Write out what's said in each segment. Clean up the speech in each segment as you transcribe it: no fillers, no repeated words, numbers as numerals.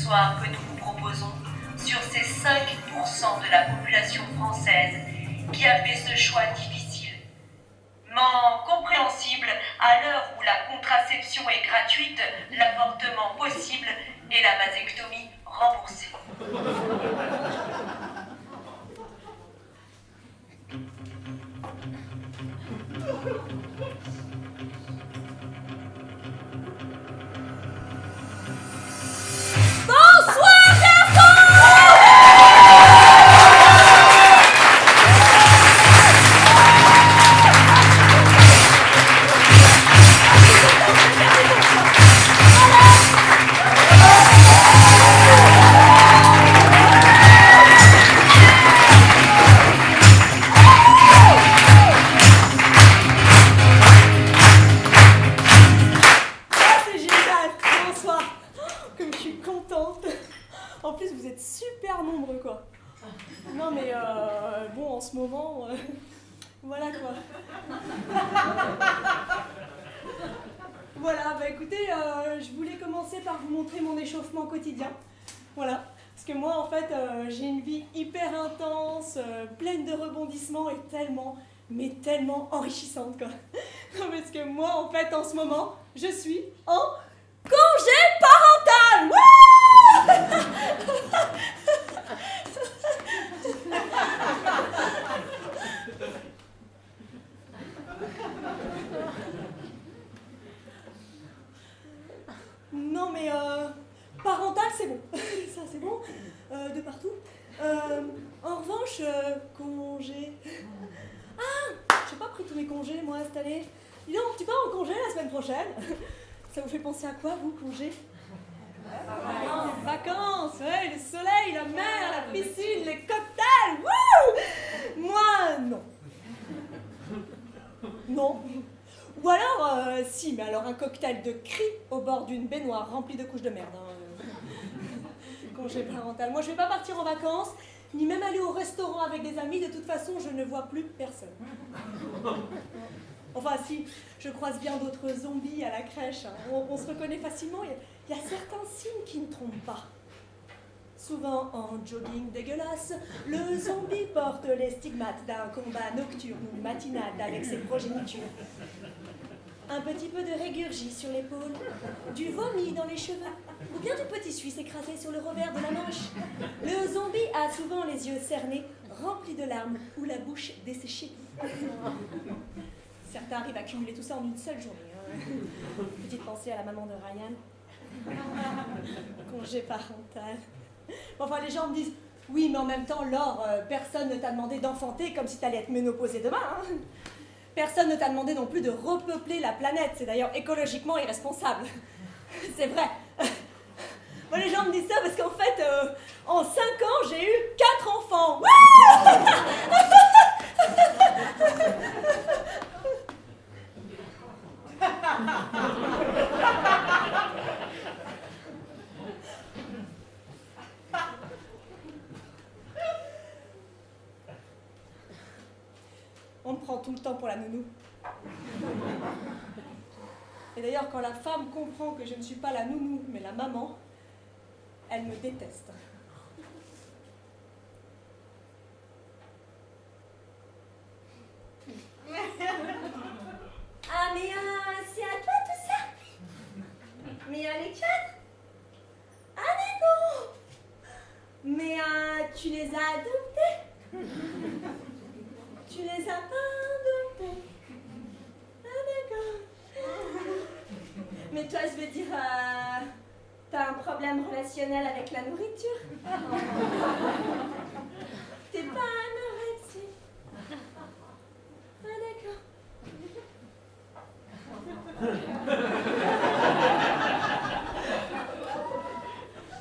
soir que nous vous proposons sur ces 5% de la population française qui a fait ce choix difficile, mais compréhensible à l'heure où la contraception est gratuite, l'avortement possible et la vasectomie remboursée. En plus, vous êtes super nombreux, quoi. Non, mais bon, en ce moment, voilà, quoi. Voilà, bah écoutez, je voulais commencer par vous montrer mon échauffement quotidien. Voilà. Parce que moi, en fait, j'ai une vie hyper intense, pleine de rebondissements et tellement, mais tellement enrichissante, quoi. Parce que moi, en fait, en ce moment, je suis en congé parental. Wouh! Non mais parental c'est bon, ça c'est bon, de partout. En revanche, congé... Ah, j'ai pas pris tous mes congés moi cette année. Dis donc, tu pars en congé la semaine prochaine? Ça vous fait penser à quoi vous, congé? Vacances, ouais, le soleil, la mer, la piscine, les cocktails, wouh! Moi, non. Non. Ou alors, si, mais alors un cocktail de cris au bord d'une baignoire remplie de couches de merde. Hein. Congé parental. Moi, je vais pas partir en vacances, ni même aller au restaurant avec des amis. De toute façon, je ne vois plus personne. Enfin, si, je croise bien d'autres zombies à la crèche. Hein. On se reconnaît facilement. Il y a certains signes qui ne trompent pas. Souvent en jogging dégueulasse, le zombie porte les stigmates d'un combat nocturne ou matinal avec ses progénitures. Un petit peu de régurgie sur l'épaule, du vomi dans les cheveux, ou bien du petit suisse écrasé sur le revers de la manche. Le zombie a souvent les yeux cernés, remplis de larmes, ou la bouche desséchée. Certains arrivent à cumuler tout ça en une seule journée. Hein. Petite pensée à la maman de Ryan. Congé parental. Enfin, les gens me disent, oui, mais en même temps, Laure, personne ne t'a demandé d'enfanter comme si t'allais être ménopausée demain. Hein. Personne ne t'a demandé non plus de repeupler la planète. C'est d'ailleurs écologiquement irresponsable. C'est vrai. Moi, les gens me disent ça parce qu'en fait, en 5 ans, j'ai eu 4 enfants. On me prend tout le temps pour la nounou. Et d'ailleurs, quand la femme comprend que je ne suis pas la nounou, mais la maman, elle me déteste. Ah, mais c'est à toi tout ça? Mais les 4? Ah, d'accord! Mais tu les as adoptés? Tu les as pas adoptés? Ah, d'accord. Mais toi, je veux dire, t'as un problème relationnel avec la nourriture? T'es pas anorexique? Ah, d'accord.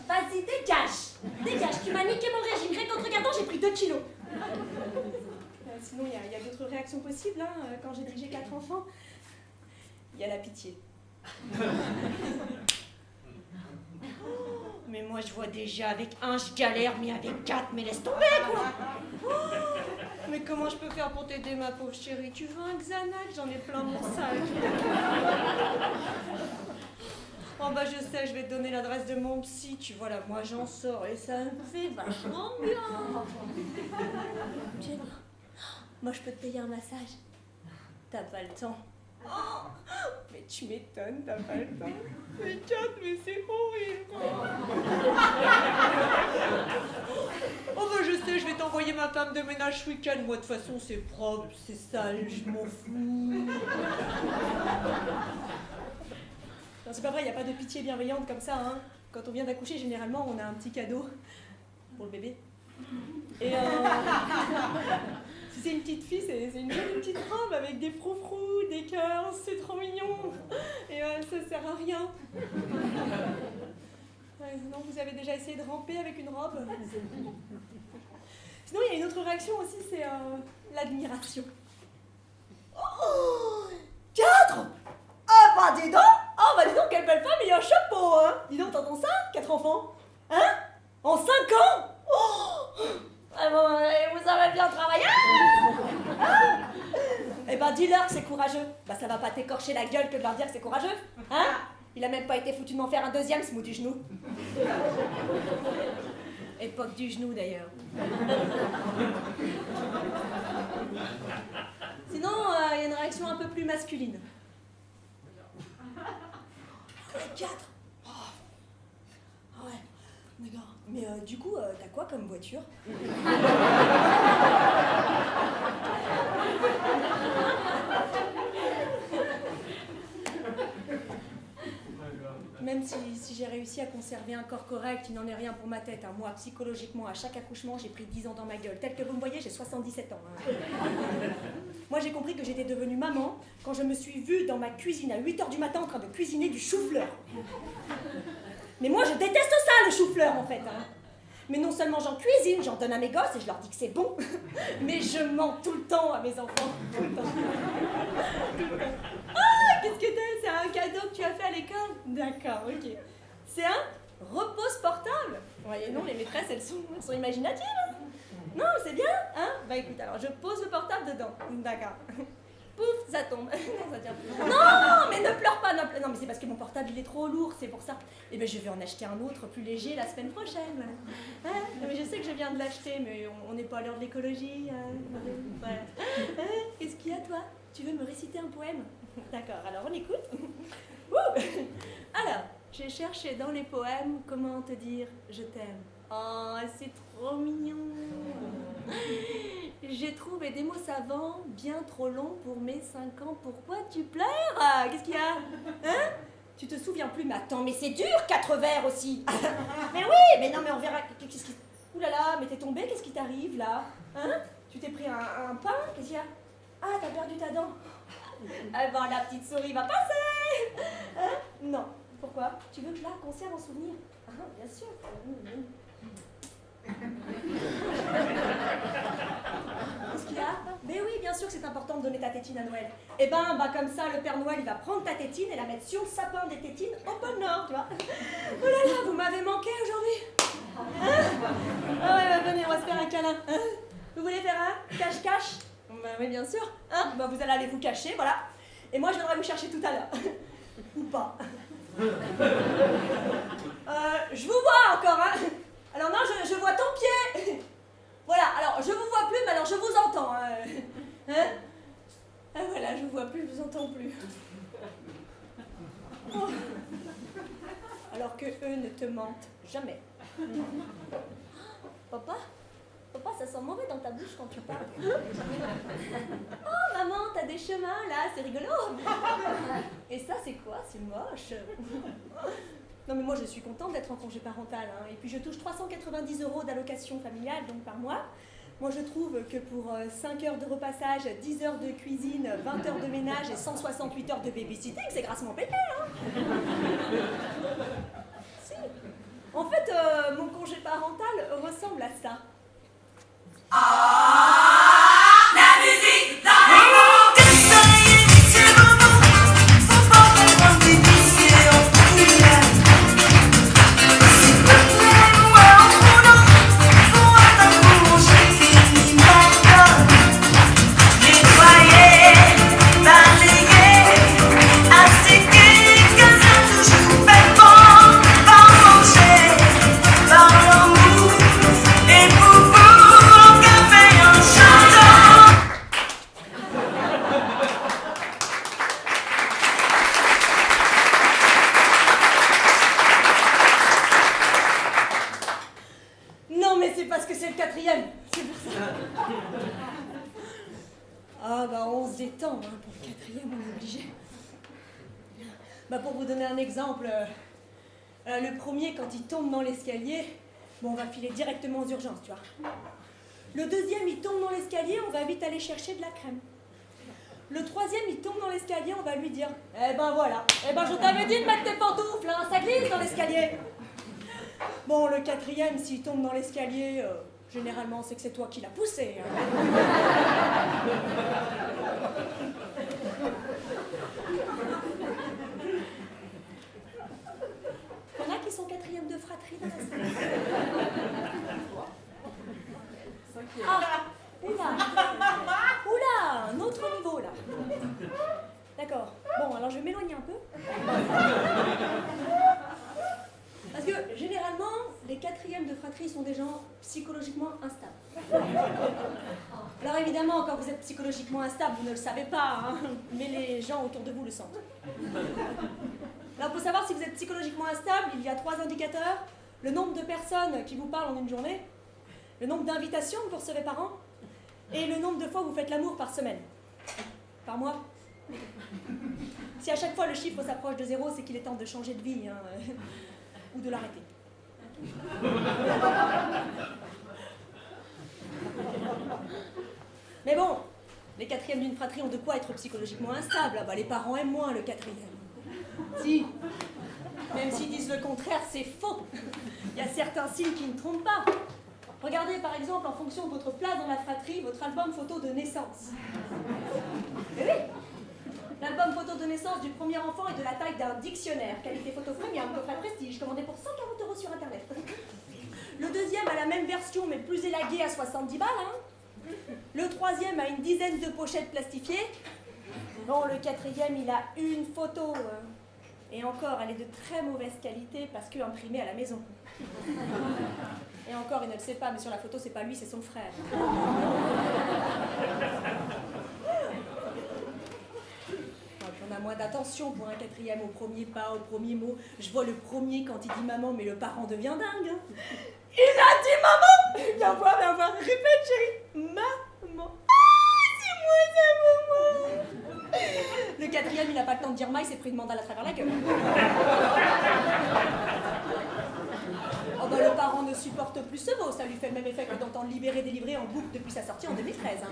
Vas-y, dégage! Dégage, tu m'as niqué mon régime. Rien qu'en te regardant, j'ai pris 2 kilos. Sinon, il y a d'autres réactions possibles. Hein. Quand j'ai dit que j'ai 4 enfants, il y a la pitié. Mais moi, je vois déjà, avec 1, je galère, mais avec 4, mais laisse tomber, quoi. Mais comment je peux faire pour t'aider, ma pauvre chérie? Tu veux un Xanax? J'en ai plein mon sac. Oh bah je sais, je vais te donner l'adresse de mon psy, tu vois là, moi j'en sors et ça me fait vachement bien. Tiens, moi je peux te payer un massage. T'as pas le temps. Oh, mais tu m'étonnes, t'as pas le temps. Mais Kat, mais c'est horrible. Oh bah je sais, je vais t'envoyer ma femme de ménage ce week-end. Moi de toute façon c'est propre, c'est sale, je m'en fous. Non, c'est pas vrai, il n'y a pas de pitié bienveillante comme ça, hein. Quand on vient d'accoucher, généralement, on a un petit cadeau pour le bébé. Et si c'est une petite fille, c'est une jolie petite robe avec des froufrous, des cœurs, c'est trop mignon. Et ça sert à rien. Ouais, sinon, vous avez déjà essayé de ramper avec une robe? Sinon, il y a une autre réaction aussi, c'est l'admiration. Oh, 4! Ah bah dis donc! Oh bah dis donc, quelle belle femme, il y a un chapeau, hein! Dis donc, t'entends ça? 4 enfants? Hein? En 5 ans? Oh! Vous avez bien travaillé? Hein? Eh ben dis-leur que c'est courageux. Bah ça va pas t'écorcher la gueule que de leur dire que c'est courageux. Hein? Il a même pas été foutu de m'en faire un deuxième, ce mou du genou. Époque du genou d'ailleurs. Sinon, il y a une réaction un peu plus masculine. 4. Oh. Ah ouais, d'accord. Mais du coup, t'as quoi comme voiture? Même si j'ai réussi à conserver un corps correct, il n'en est rien pour ma tête. Hein. Moi, psychologiquement, à chaque accouchement, j'ai pris 10 ans dans ma gueule. Tel que vous me voyez, j'ai 77 ans. Hein. Moi, j'ai compris que j'étais devenue maman quand je me suis vue dans ma cuisine à 8h du matin en train de cuisiner du chou-fleur. Mais moi, je déteste ça, le chou-fleur, en fait. Hein. Mais non seulement j'en cuisine, j'en donne à mes gosses et je leur dis que c'est bon, mais je mens tout le temps à mes enfants. Tout le temps. Tout le temps. Ah, qu'est-ce que c'est un cadeau que tu as fait à l'école? D'accord, ok. C'est un repose portable. Voyez, non, les maîtresses, elles sont imaginatives. Hein. Non, c'est bien, hein? Bah écoute, alors je pose le portable dedans. D'accord. Pouf, ça tombe. Non, ça tient. Non, mais ne pleure pas, non, mais c'est parce que mon portable il est trop lourd, c'est pour ça. Eh ben je vais en acheter un autre plus léger la semaine prochaine. Hein? Mais je sais que je viens de l'acheter, mais on n'est pas à l'heure de l'écologie. Voilà. Qu'est-ce qu'il y a toi? Tu veux me réciter un poème? D'accord, alors on écoute. Alors, j'ai cherché dans les poèmes comment te dire je t'aime. Oh, c'est trop mignon. J'ai trouvé des mots savants bien trop longs pour mes 5 ans. Pourquoi tu pleures? Qu'est-ce qu'il y a? Hein? Tu te souviens plus? Mais attends, mais c'est dur, 4 vers aussi. Mais oui, mais non, mais on verra. Qu'est-ce qui... Ouh là là, mais t'es tombé, qu'est-ce qui t'arrive là? Hein? Tu t'es pris un pain? Qu'est-ce qu'il y a? Ah, t'as perdu ta dent. Eh ben, la petite souris va passer. Hein? Non. Pourquoi? Tu veux que je la conserve en souvenir? Ah, bien sûr. Qu'est-ce qu'il y a? Mais oui, bien sûr que c'est important de donner ta tétine à Noël. Eh ben, comme ça, le Père Noël, il va prendre ta tétine et la mettre sur le sapin des tétines au pôle Nord, tu vois. Oh là là, vous m'avez manqué aujourd'hui. Hein? Ah ouais, bah, venez, on va se faire un câlin. Hein? Vous voulez faire un cache-cache? Bah oui, bien sûr. Hein? Bah, vous allez aller vous cacher, voilà. Et moi, je viendrai vous chercher tout à l'heure. Ou pas. Je vous vois encore, hein. Alors non, je vois ton pied. Voilà, alors je vous vois plus, mais alors je vous entends. Hein? Ah voilà, je vous vois plus, je vous entends plus. Oh. Alors que eux ne te mentent jamais. Papa? Papa, ça sent mauvais dans ta bouche quand tu parles. Oh maman, t'as des chemins là, c'est rigolo. Et ça c'est quoi? C'est moche. Non mais moi je suis contente d'être en congé parental, hein. Et puis je touche 390 € d'allocation familiale donc par mois. Moi je trouve que pour 5 heures de repassage, 10 heures de cuisine, 20 heures de ménage et 168 heures de babysitting, c'est grassement payé, hein. Si. En fait, mon congé parental ressemble à ça. La musique dans les mots. Que le soleil et ses bonbons sont pas vraiment dédiés au final. Si peut-être moi en roulant, pour un amour j'ai m'attend. Nettoyer, balayer, asséquer, que ça toujours fait. le quatrième, c'est pour ça. Ah bah on se détend, hein, pour le quatrième, on est obligé. Bah pour vous donner un exemple, le premier, quand il tombe dans l'escalier, bon, on va filer directement aux urgences, tu vois. Le deuxième, il tombe dans l'escalier, on va vite aller chercher de la crème. Le troisième, il tombe dans l'escalier, on va lui dire « Eh ben voilà, eh ben je t'avais dit de mettre tes pantoufles, hein, ça glisse dans l'escalier !» Bon, le quatrième, s'il tombe dans l'escalier, généralement, c'est que c'est toi qui l'as poussé. Hein. Il y en a qui sont quatrième de fratrie dans la salle. Ah, oula, un autre niveau là. D'accord. Bon, alors je vais m'éloigner un peu. Parce que généralement, les quatrièmes de fratrie sont des gens psychologiquement instables. Alors évidemment, quand vous êtes psychologiquement instable, vous ne le savez pas, hein, mais les gens autour de vous le sentent. Alors pour savoir si vous êtes psychologiquement instable, il y a 3 indicateurs. Le nombre de personnes qui vous parlent en une journée, le nombre d'invitations que vous recevez par an, et le nombre de fois où vous faites l'amour par semaine. Par mois. Si à chaque fois le chiffre s'approche de 0, c'est qu'il est temps de changer de vie, hein, ou de l'arrêter. Mais bon, les quatrièmes d'une fratrie ont de quoi être psychologiquement instables. Ah bah, les parents aiment moins le quatrième. Si, même s'ils disent le contraire, c'est faux. Il y a certains signes qui ne trompent pas. Regardez par exemple, en fonction de votre place dans la fratrie, votre album photo de naissance. Eh oui, l'album photo de naissance du premier enfant est de la taille d'un dictionnaire, qualité photo premium, coffret prestige, commandé pour 140 € sur internet. Le deuxième a la même version mais plus élaguée à 70 balles. Hein. Le troisième a une dizaine de pochettes plastifiées. Bon, le quatrième, il a une photo. Et encore, elle est de très mauvaise qualité parce que imprimée à la maison. Et encore, il ne le sait pas, mais sur la photo, c'est pas lui, c'est son frère. On a moins d'attention pour un quatrième au premier pas, au premier mot. Je vois le premier quand il dit maman, mais le parent devient dingue. Hein. Il a dit maman. Viens voir, répète chérie. Maman. Ah, dis-moi ça, maman. Le quatrième, il n'a pas le temps de dire ma, il s'est pris une mandale à travers la gueule. Oh bah, le parent ne supporte plus ce mot, ça lui fait le même effet que d'entendre libérer, délivrer en boucle depuis sa sortie en 2013. Hein.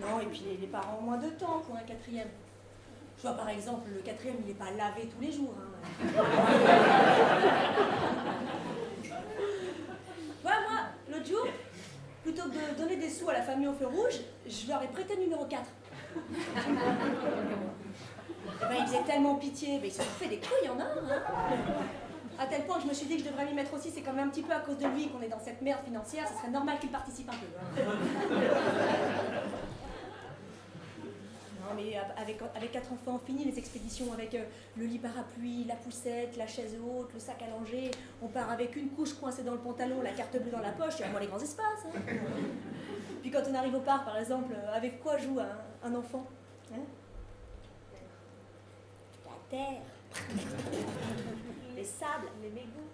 Non, et puis les parents ont moins de temps pour un quatrième. Je vois par exemple, le quatrième, il n'est pas lavé tous les jours. Hein. Ouais, moi, l'autre jour, plutôt que de donner des sous à la famille au feu rouge, je leur ai prêté le numéro 4. Et ben, ils faisaient tellement pitié, mais ils se sont fait des couilles en un. Hein. À tel point que je me suis dit que je devrais m'y mettre aussi, c'est quand même un petit peu à cause de lui qu'on est dans cette merde financière, ce serait normal qu'il participe un peu. Hein. Non mais avec 4 enfants, fini les expéditions avec le lit parapluie, la poussette, la chaise haute, le sac à langer. On part avec une couche coincée dans le pantalon, la carte bleue dans la poche, et moins les grands espaces. Hein. Puis quand on arrive au parc, par exemple, avec quoi joue un enfant, hein? La terre. Les sables, les mégots.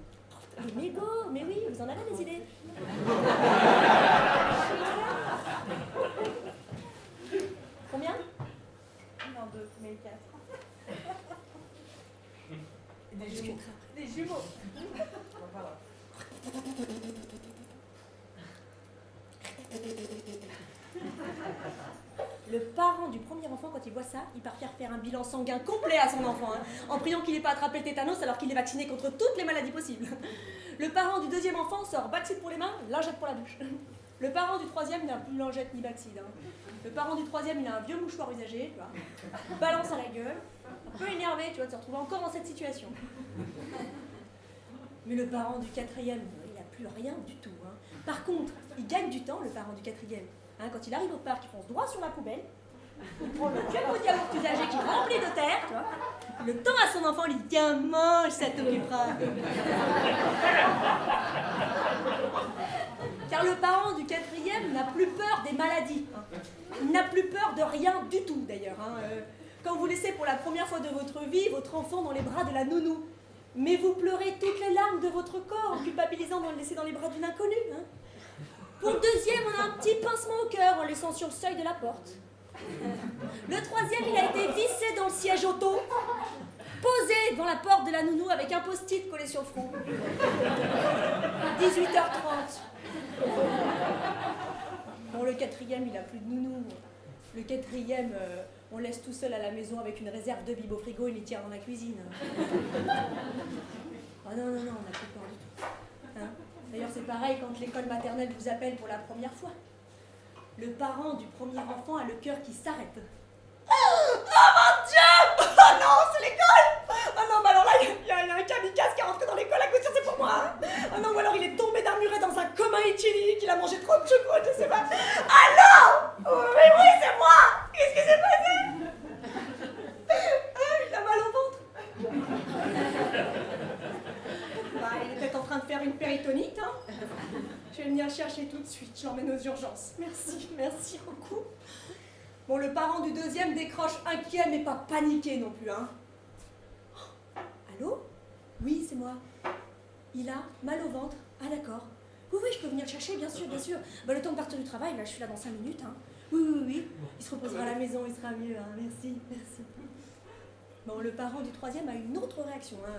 Les mégots, mais oui, vous en avez des idées. Combien? Non, 2, mais 4. Des jumeaux. Des jumeaux. Le parent du premier enfant, quand il voit ça, il part faire un bilan sanguin complet à son enfant, hein, en priant qu'il n'ait pas attrapé le tétanos alors qu'il est vacciné contre toutes les maladies possibles. Le parent du deuxième enfant sort Baxide pour les mains, lingette pour la bouche. Le parent du troisième n'a plus lingette ni Baxide. Hein. Le parent du troisième, il a un vieux mouchoir usagé, tu vois, balance à la gueule, un peu énervé, tu vois, de se retrouver encore dans cette situation. Mais le parent du quatrième, il n'a plus rien du tout. Hein. Par contre, il gagne du temps, le parent du quatrième. Hein, quand il arrive au parc, il fonce droit sur la poubelle, il prend le vieux pot de yaourt usagé qui remplit de terre, tu vois, le tend à son enfant, il lui dit « Tiens, mange, ça t'occupera ». Car le parent du quatrième n'a plus peur des maladies. Hein. Il n'a plus peur de rien du tout, d'ailleurs. Hein. Quand vous laissez pour la première fois de votre vie votre enfant dans les bras de la nounou, mais vous pleurez toutes les larmes de votre corps en culpabilisant de le laisser dans les bras d'une inconnue. Hein. Pour le deuxième, on a un petit pincement au cœur en le laissant sur le seuil de la porte. Le troisième, il a été vissé dans le siège auto, posé devant la porte de la nounou avec un post-it collé sur le front. 18h30. Bon, le quatrième, il a plus de nounou. Le quatrième, on laisse tout seul à la maison avec une réserve de bib au frigo, il y tire dans la cuisine. Ah non, on n'a plus peur du tout. Hein? D'ailleurs, c'est pareil quand l'école maternelle vous appelle pour la première fois. Le parent du premier enfant a le cœur qui s'arrête. Oh mon Dieu! Oh non, c'est l'école! Oh non, mais alors là, il y a un kamikaze qui est rentré dans l'école, à coup de sûr, c'est pour moi! Hein? Oh non, ou alors il est tombé d'un muret dans un coma éthylique, il a mangé trop de choucroute, je sais pas. Ah non! Mais oui, c'est moi! Qu'est-ce qui s'est passé? Ah, il a mal au ventre. Bah, il est peut-être en train de faire une péritonite, hein? Je vais venir le chercher tout de suite, je l'emmène aux urgences. Merci beaucoup. Bon, le parent du deuxième décroche inquiet, mais pas paniqué non plus, hein. Oh, allô? Oui, c'est moi. Il a mal au ventre. Ah, d'accord. Oui, je peux venir le chercher, bien sûr. Bah, le temps de partir du travail, là, je suis là dans 5 minutes, hein. Oui. Il se reposera à la maison, il sera mieux, hein. Merci. Bon, le parent du troisième a une autre réaction, hein.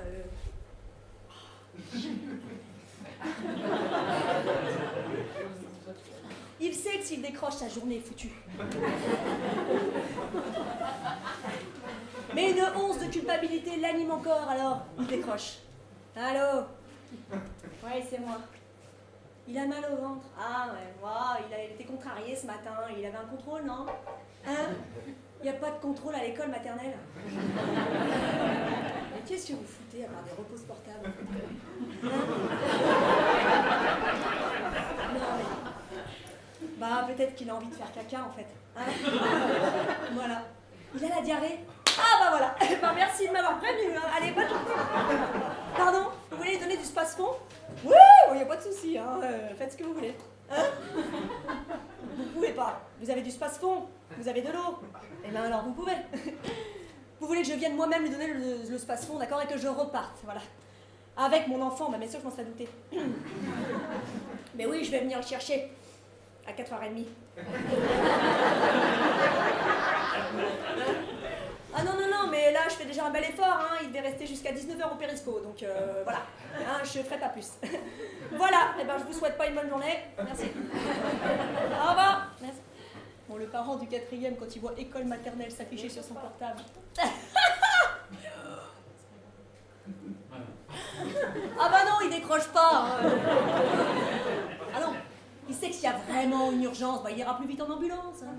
Il sait que s'il décroche, sa journée est foutue. Mais une once de culpabilité l'anime encore, alors il décroche. Allô? Oui, c'est moi. Il a mal au ventre. Ah ouais, wow, il était contrarié ce matin. Il avait un contrôle, non? Hein? Il n'y a pas de contrôle à l'école maternelle. Mais qu'est-ce que vous foutez à part des reposes portables? Hein? Non, mais... Bah, peut-être qu'il a envie de faire caca, en fait. Hein? Voilà. Il a la diarrhée. Ah, bah voilà. Bah, merci de m'avoir prévenu. Hein. Allez, bonne journée. Pardon? Vous voulez lui donner du space-fond? Oui, il n'y a pas de souci. Hein. Faites ce que vous voulez. Hein? Vous pouvez pas. Vous avez du space-fond. Vous avez de l'eau. Eh bien, alors, vous pouvez. Vous voulez que je vienne moi-même lui donner le space-fond, d'accord? Et que je reparte, voilà. Avec mon enfant, bah, bien sûr, je m'en serais douté. Mais oui, je vais venir le chercher. À 4h30. Ah non, mais là, je fais déjà un bel effort, hein. Il devait rester jusqu'à 19h au Périsco, donc voilà. Hein, je ferai pas plus. Voilà, et ben je vous souhaite pas une bonne journée. Merci. Au revoir. Merci. Bon, le parent du quatrième, quand il voit école maternelle s'afficher sur son portable. Ah bah non, il décroche pas. Hein. Ah non. Il sait que s'il y a vraiment une urgence, bah, il ira plus vite en ambulance. Hein.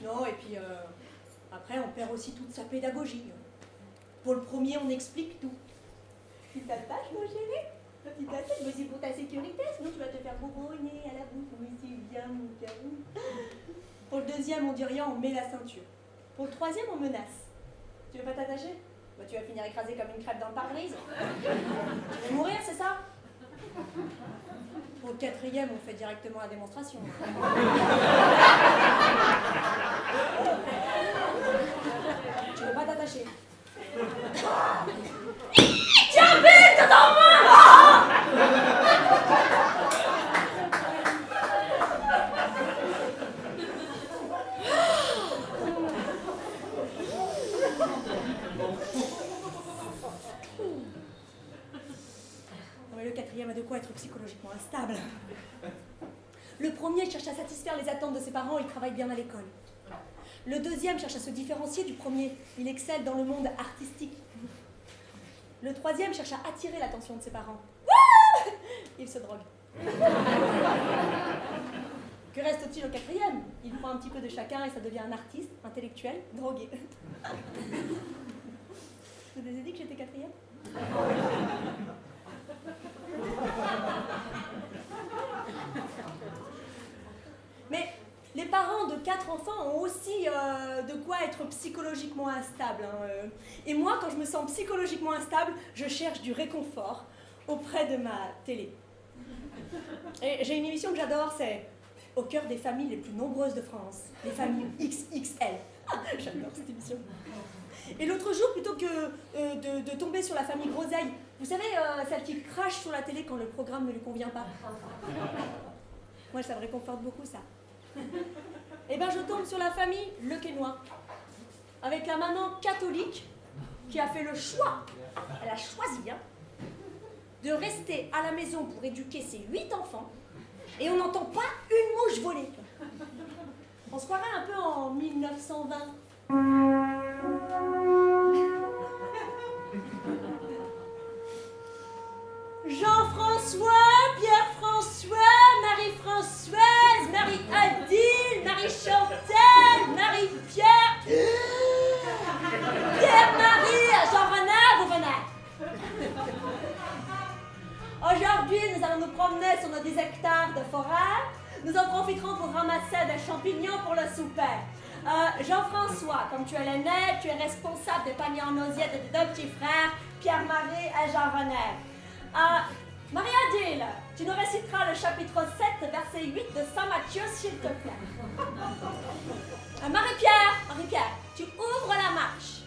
Non, et puis après, on perd aussi toute sa pédagogie. Pour le premier, on explique tout. Tu t'attaches, mon chéri? Tu t'attaches, mais c'est pour ta sécurité, sinon tu vas te faire bourronner à la bouche. Oui, c'est bien, mon cœur. Pour le deuxième, on dit rien, on met la ceinture. Pour le troisième, on menace. Tu veux pas t'attacher? Bah, tu vas finir écrasé comme une crêpe dans le pare-brise. Tu veux mourir, c'est ça? Pour le quatrième, on fait directement la démonstration. Tu veux pas t'attacher? Tiens, vite, dans moi! Le quatrième a de quoi être psychologiquement instable. Le premier cherche à satisfaire les attentes de ses parents, il travaille bien à l'école. Le deuxième cherche à se différencier du premier, il excelle dans le monde artistique. Le troisième cherche à attirer l'attention de ses parents. Il se drogue. Que reste-t-il au quatrième? Il prend un petit peu de chacun et ça devient un artiste, intellectuel, drogué. Je vous ai dit que j'étais quatrième? Mais les parents de 4 enfants ont aussi de quoi être psychologiquement instables. Hein. Et moi, quand je me sens psychologiquement instable, je cherche du réconfort auprès de ma télé. Et j'ai une émission que j'adore, c'est Au cœur des familles les plus nombreuses de France, les familles XXL. J'adore cette émission. Et l'autre jour, plutôt que de tomber sur la famille Groseille, vous savez, celle qui crache sur la télé quand le programme ne lui convient pas. Moi, ça me réconforte beaucoup, ça. Eh bien, je tombe sur la famille Le Quesnoy, avec la maman catholique qui a fait le choix, elle a choisi, hein, de rester à la maison pour éduquer ses 8 enfants, et on n'entend pas une mouche voler. On se croirait un peu en 1920. Jean-François, Pierre-François, Marie-Françoise, Marie-Adile, Marie-Chantal, Marie-Pierre, Pierre-Marie, Jean-Renard, vous venez. Aujourd'hui, nous allons nous promener sur nos 10 hectares de forêt. Nous en profiterons pour ramasser des champignons pour le souper. Jean-François, comme tu es l'aîné, tu es responsable des paniers en osier de tes 2 petits frères, Pierre-Marie et Jean-René. Marie-Adile, tu nous réciteras le chapitre 7, verset 8 de Saint Matthieu, s'il te plaît. Marie-Pierre, tu ouvres la marche.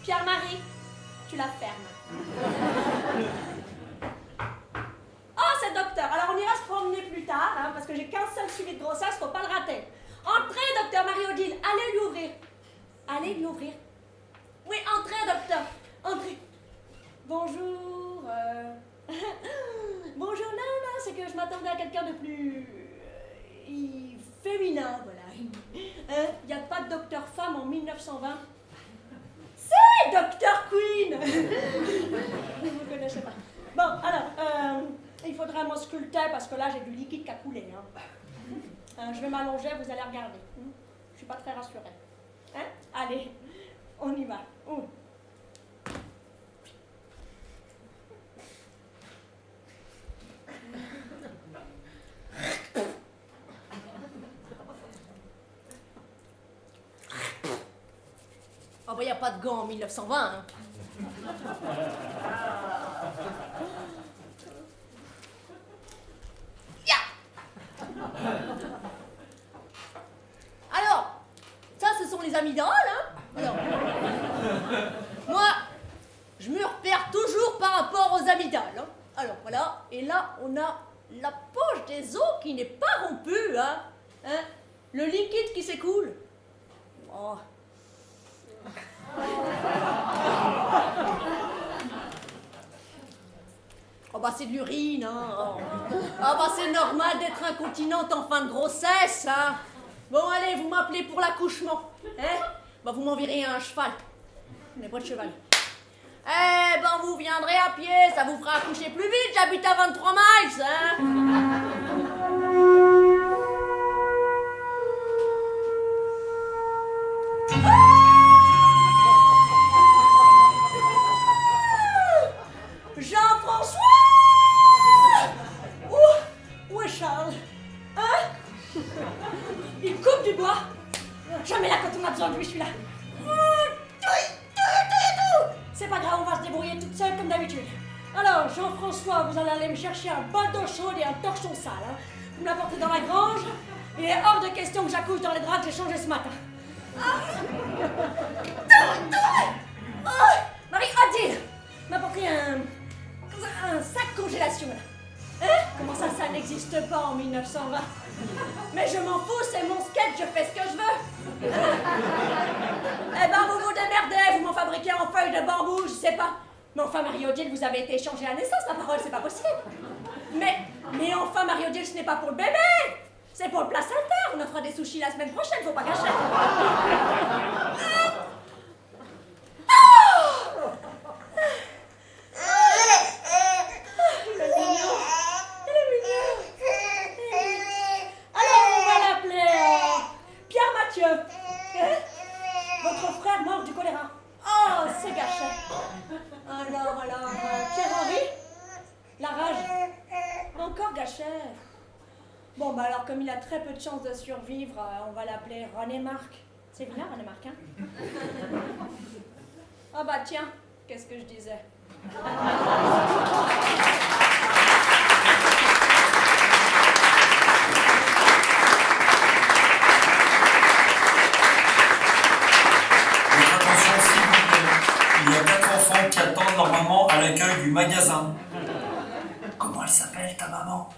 Pierre-Marie, tu la fermes. Oh, c'est docteur. Alors, on ira se promener plus tard, hein, parce que j'ai qu'un seul suivi de grossesse, faut pas le rater. Entrez, docteur Marie-Odile, allez lui ouvrir. Allez lui ouvrir. Oui, entrez, docteur. Entrez. Bonjour. Bonjour, non, c'est que je m'attendais à quelqu'un de plus féminin, voilà. Il n'y a pas de docteur femme en 1920. C'est Docteur Queen. Vous ne connaissez pas. Bon, alors, il faudrait m'ausculter parce que là, j'ai du liquide qui a coulé. Hein. Je vais m'allonger, vous allez regarder. Je suis pas très rassurée. Hein? Allez, on y va. Oh, bah, il n'y a pas de gants en 1920. Hein. Alors, ça, ce sont les amygdales, hein. Alors, moi, je me repère toujours par rapport aux amygdales. Hein. Alors, voilà. Et là, on a la poche des os qui n'est pas rompue, hein. Le liquide qui s'écoule. Oh. Oh bah c'est de l'urine, hein. Ah bah c'est normal d'être incontinente en fin de grossesse, hein. Bon allez, vous m'appelez pour l'accouchement, hein. Bah vous m'enverrez un cheval. Je n'ai pas de cheval. Eh ben vous viendrez à pied, ça vous fera accoucher plus vite, j'habite à 23 miles, hein. Jean-François! Où est Charles? Hein? Il coupe du bois. Jamais là quand on a besoin de lui, je suis là. C'est pas grave, on va se débrouiller toute seule comme d'habitude. Alors, Jean-François, vous allez aller me chercher un bol d'eau chaude et un torchon sale. Hein. Vous me l'apportez dans la grange. Il est hors de question que j'accouche dans les draps que j'ai changés ce matin. Marie-Adile m'apportez un sac congélation là. Hein? Comment ça n'existe pas en 1920? Mais je m'en fous, c'est mon sketch, je fais ce que je veux. Eh ben vous vous démerdez, vous m'en fabriquez en feuilles de bambou, je sais pas. Mais enfin Marie-Odile, vous avez été échangée à la naissance, ma parole, c'est pas possible. Mais enfin Marie-Odile, ce n'est pas pour le bébé, c'est pour le placenta. On en fera des sushis la semaine prochaine, faut pas gâcher. Votre frère mort du choléra. Oh, c'est gâché. Alors, Pierre-Henri, la rage. Encore gâché. Bon, bah alors, comme il a très peu de chances de survivre, on va l'appeler René-Marc. C'est bien, René-Marc, hein? Ah bah tiens, qu'est-ce que je disais? Attention, s'il vous plaît. maman à l'accueil du magasin. Comment elle s'appelle, ta maman?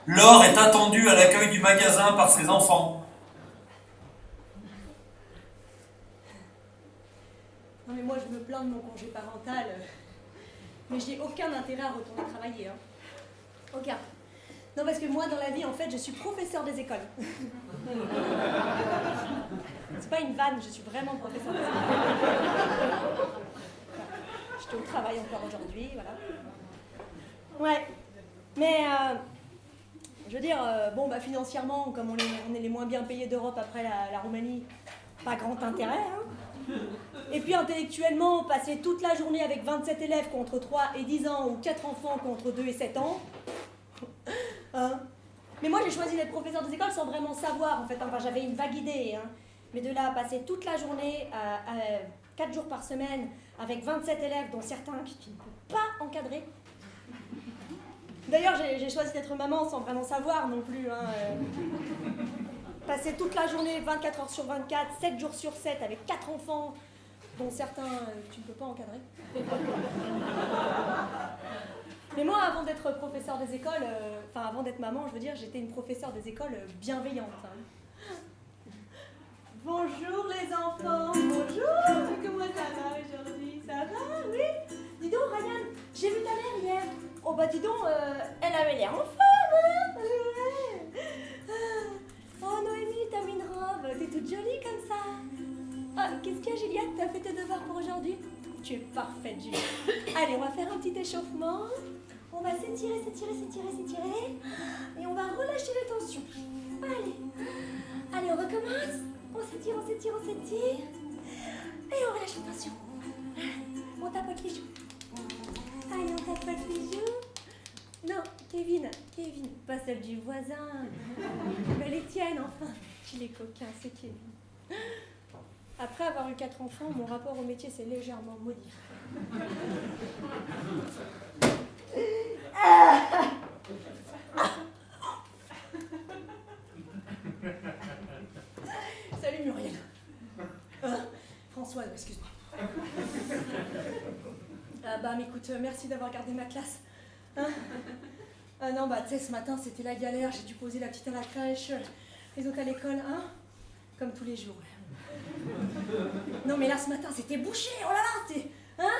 Laure est attendue à l'accueil du magasin par ses enfants. Non mais moi je me plains de mon congé parental, mais j'ai aucun intérêt à retourner travailler. Hein. Aucun. Non parce que moi dans la vie en fait je suis professeur des écoles. C'est pas une vanne, je suis vraiment professeur des écoles. J'étais au travail encore aujourd'hui, voilà. Ouais, mais je veux dire, bon bah financièrement, comme on est les moins bien payés d'Europe après la Roumanie, pas grand intérêt, hein. Et puis intellectuellement, passer toute la journée avec 27 élèves contre 3 et 10 ans ou 4 enfants contre 2 et 7 ans. Hein. Mais moi j'ai choisi d'être professeur des écoles sans vraiment savoir en fait, enfin j'avais une vague idée. Hein. Mais de là à passer toute la journée, 4 jours par semaine, avec 27 élèves, dont certains qui ne peuvent pas encadrer. D'ailleurs j'ai choisi d'être maman sans vraiment savoir non plus. Hein. Passer toute la journée, 24 heures sur 24, 7 jours sur 7, avec 4 enfants, dont certains, tu ne peux pas encadrer. Mais moi, avant d'être professeur des écoles, enfin avant d'être maman, je veux dire, j'étais une professeure des écoles bienveillante. Hein. Bonjour les enfants, bonjour, comment ça va aujourd'hui? Ça va, oui? Dis donc, Ryan, j'ai vu ta mère hier. Oh bah dis donc, elle avait l'air en forme, hein? Ouais. Oh Noémie, t'as mis une robe, t'es toute jolie comme ça. Ah, qu'est-ce qu'il y a Juliette, t'as fait tes devoirs pour aujourd'hui? Tu es parfaite Juliette. Allez, on va faire un petit échauffement. On va s'étirer, et on va relâcher les tensions. Allez, on recommence. On s'étire, et on relâche les tensions. On tapote les joues. Allez, on tapote les joues. Non, Kevin, pas celle du voisin. Mais les tiennes, enfin. Il est coquin, c'est Kevin. Après avoir eu 4 enfants, mon rapport au métier s'est légèrement modifié. Salut Muriel. Françoise, excuse-moi. Bah écoute, merci d'avoir gardé ma classe. Hein? Non, bah tu sais, ce matin c'était la galère, j'ai dû poser la petite à la crèche, les autres à l'école, hein? Comme tous les jours. Non mais là ce matin c'était bouché, oh là là, c'est... Hein?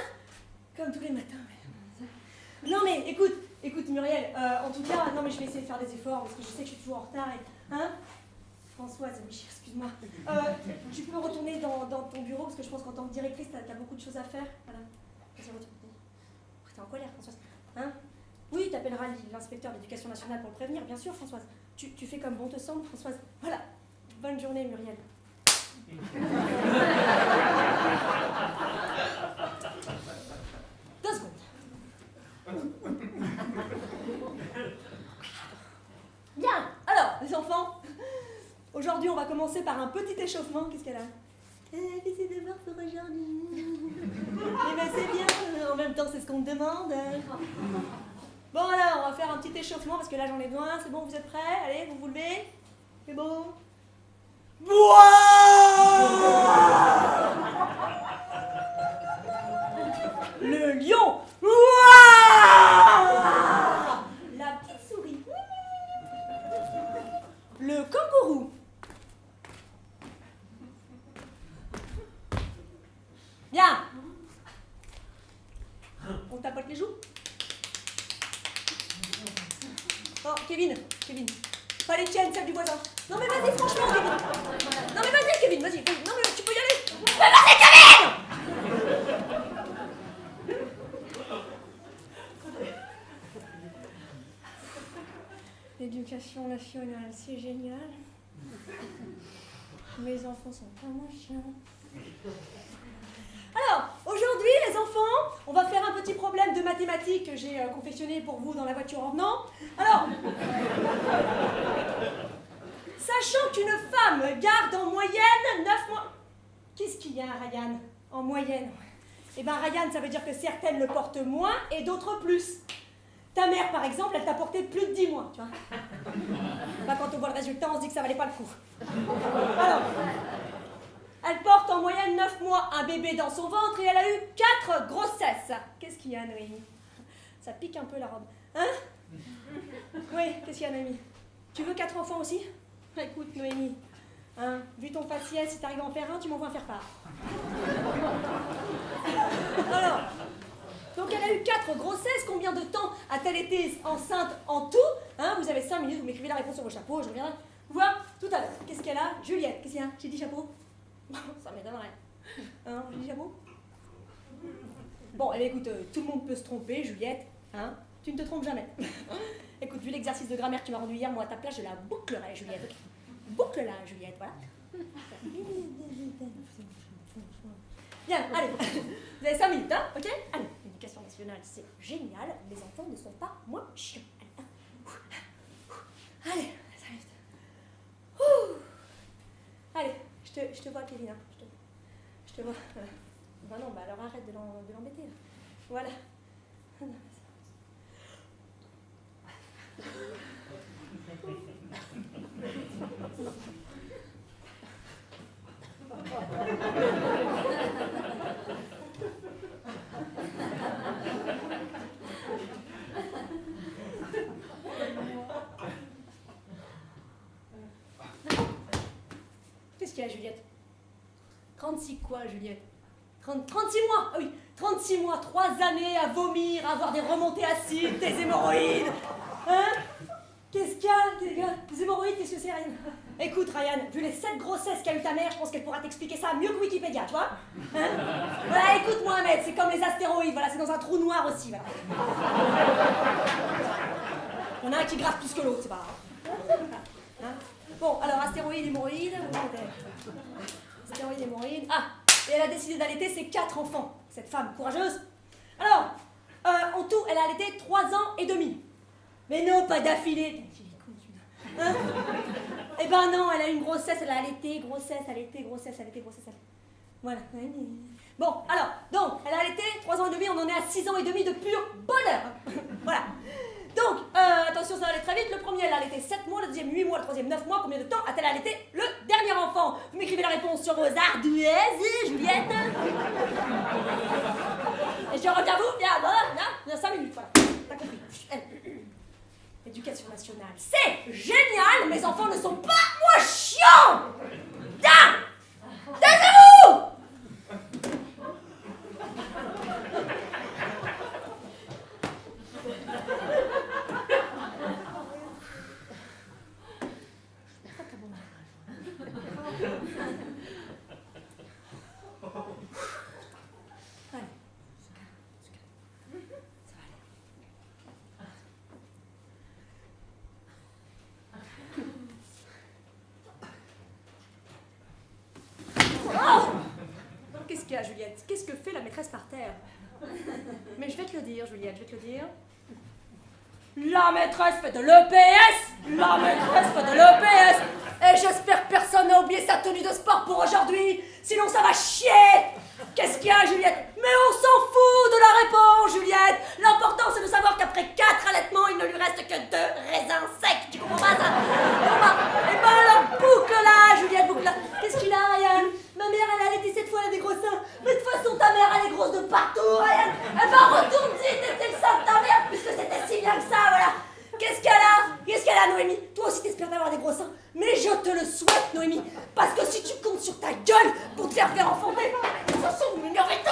Comme tous les matins. Mais... Non mais écoute Muriel, en tout cas, non mais je vais essayer de faire des efforts parce que je sais que je suis toujours en retard et... Hein? Françoise, excuse-moi. Tu peux retourner dans ton bureau parce que je pense qu'en tant que directrice, t'as beaucoup de choses à faire. Voilà. Vas-y, retourne. T'es en colère, Françoise. Hein? Oui, t'appelleras l'inspecteur de l'éducation nationale pour le prévenir, bien sûr, Françoise. Tu fais comme bon te semble, Françoise. Voilà. Bonne journée, Muriel. 2 secondes. Bien. Alors, les enfants, aujourd'hui, on va commencer par un petit échauffement. Qu'est-ce qu'elle a? Fais ses devoirs pour aujourd'hui. Eh ben, c'est bien. En même temps, c'est ce qu'on te demande. Bon, là, on va faire un petit échauffement parce que là, j'en ai besoin. C'est bon, vous êtes prêts? Allez, vous levez. C'est bon? Le lion. La petite souris. Le kangourou. Bien. On tapote les joues. Oh, Kevin. Pas les tiennes, celles du voisin. Non mais vas-y, franchement, Kevin. Non mais vas-y, Kevin, vas-y. Non mais tu peux y aller. Mais vas-y, Kevin. L'éducation nationale, c'est génial. Mes enfants sont pas moins chiants. Alors, aujourd'hui, les enfants, on va faire un petit problème de mathématiques que j'ai confectionné pour vous dans la voiture en venant. Alors, sachant qu'une femme garde en moyenne 9 mois... Qu'est-ce qu'il y a, Ryan? En moyenne? Eh bien, Ryan, ça veut dire que certaines le portent moins et d'autres plus. Ta mère, par exemple, elle t'a porté plus de 10 mois, tu vois. Bah, quand on voit le résultat, on se dit que ça valait pas le coup. Alors, elle porte en moyenne 9 mois un bébé dans son ventre et elle a eu 4 grossesses. Qu'est-ce qu'il y a, Noémie? Ça pique un peu la robe. Hein? Oui, qu'est-ce qu'il y a, Noémie? Tu veux 4 enfants aussi? Écoute, Noémie, hein, vu ton faciès, si t'arrives à en faire un, tu m'envoies en faire part. Alors, donc elle a eu 4 grossesses. Combien de temps a-t-elle été enceinte en tout? Hein, vous avez 5 minutes, vous m'écrivez la réponse sur vos chapeaux, je reviendrai voir tout à l'heure. Qu'est-ce qu'elle a? Juliette, qu'est-ce qu'il y a? J'ai dit chapeau? Ça m'étonnerait. Hein, j'ai dit chapeau? Bon, eh bien, écoute, tout le monde peut se tromper, Juliette. Hein, tu ne te trompes jamais. Écoute, vu l'exercice de grammaire que tu m'as rendu hier, moi à ta place, je la bouclerai, Juliette. Okay. Boucle-la, Juliette, voilà. Bien, allez, vous avez 5 minutes, hein, ok? Allez, l'éducation nationale, c'est génial, les enfants ne sont pas moins chiants. Allez, 5 minutes. Ouh. Allez, je te vois, Kevin, hein. Je te vois. Ben non, bah alors arrête de l'embêter, là. Voilà. Qu'est-ce qu'il y a, Juliette? 36 quoi, Juliette? 36 mois, ah oui, 36 mois, 3 années à vomir, à avoir des remontées acides, des hémorroïdes. Hein? Qu'est-ce qu'il y a? Des hémorroïdes, qu'est-ce que c'est, Ryan? Écoute, Ryan, vu les 7 grossesses qu'a eu ta mère, je pense qu'elle pourra t'expliquer ça mieux que Wikipédia, tu vois? Hein? Voilà, écoute, Mohamed, c'est comme les astéroïdes, voilà, c'est dans un trou noir aussi, voilà. Il y en a un qui grave plus que l'autre, c'est pas grave. Hein? Bon, alors, astéroïdes, hémorroïdes, astéroïdes, hémorroïdes, ah! Et elle a décidé d'allaiter ses 4 enfants, cette femme courageuse. Alors, en tout, elle a allaité 3 ans et demi. Mais non, pas d'affilée. Hein? Eh ben non, elle a eu une grossesse, elle a allaité, grossesse, allaité, grossesse, allaité, grossesse, allaité. Voilà. Bon, alors, donc, elle a allaité 3 ans et demi, on en est à 6 ans et demi de pur bonheur. Voilà. Donc, attention, ça va aller très vite. Le premier, elle a allaité 7 mois, le deuxième 8 mois, le troisième 9 mois. Combien de temps a-t-elle allaité le dernier enfant? Vous m'écrivez la réponse sur vos ardoises, Juliette. Et je reviens vous, viens 5 minutes, voilà. T'as compris. L'éducation nationale, c'est génial. Mes enfants ne sont pas moins chiants. Viens, taisez-vous. Qu'est-ce qu'il y a, Juliette? Qu'est-ce que fait la maîtresse par terre? Mais je vais te le dire, Juliette, je vais te le dire. La maîtresse fait de l'EPS! La maîtresse fait de l'EPS! Et j'espère que personne n'a oublié sa tenue de sport pour aujourd'hui, sinon ça va chier! Qu'est-ce qu'il y a, Juliette? Mais on s'en fout de la réponse, Juliette! L'important, c'est de savoir qu'après 4 allaitements, il ne lui reste que 2 raisins secs. Tu comprends pas ça? Et ben alors, boucle-la, Juliette, boucle-la. Qu'est-ce qu'il a, Ryan? Ma mère, elle a allaité 7 fois, elle a des grosses seins. Mais de toute façon, ta mère, elle est grosse de partout, Ryan. Eh ben, retourne-y, t'étais le sein de ta mère, puisque c'était si bien que ça, voilà. Qu'est-ce qu'elle a? Qu'est-ce qu'elle a, Noémie? Toi aussi, t'espères d'avoir des gros seins. Mais je te le souhaite, Noémie. Parce que si tu comptes sur ta gueule pour te faire enfanter, de toute façon, vous m'ignorez tous.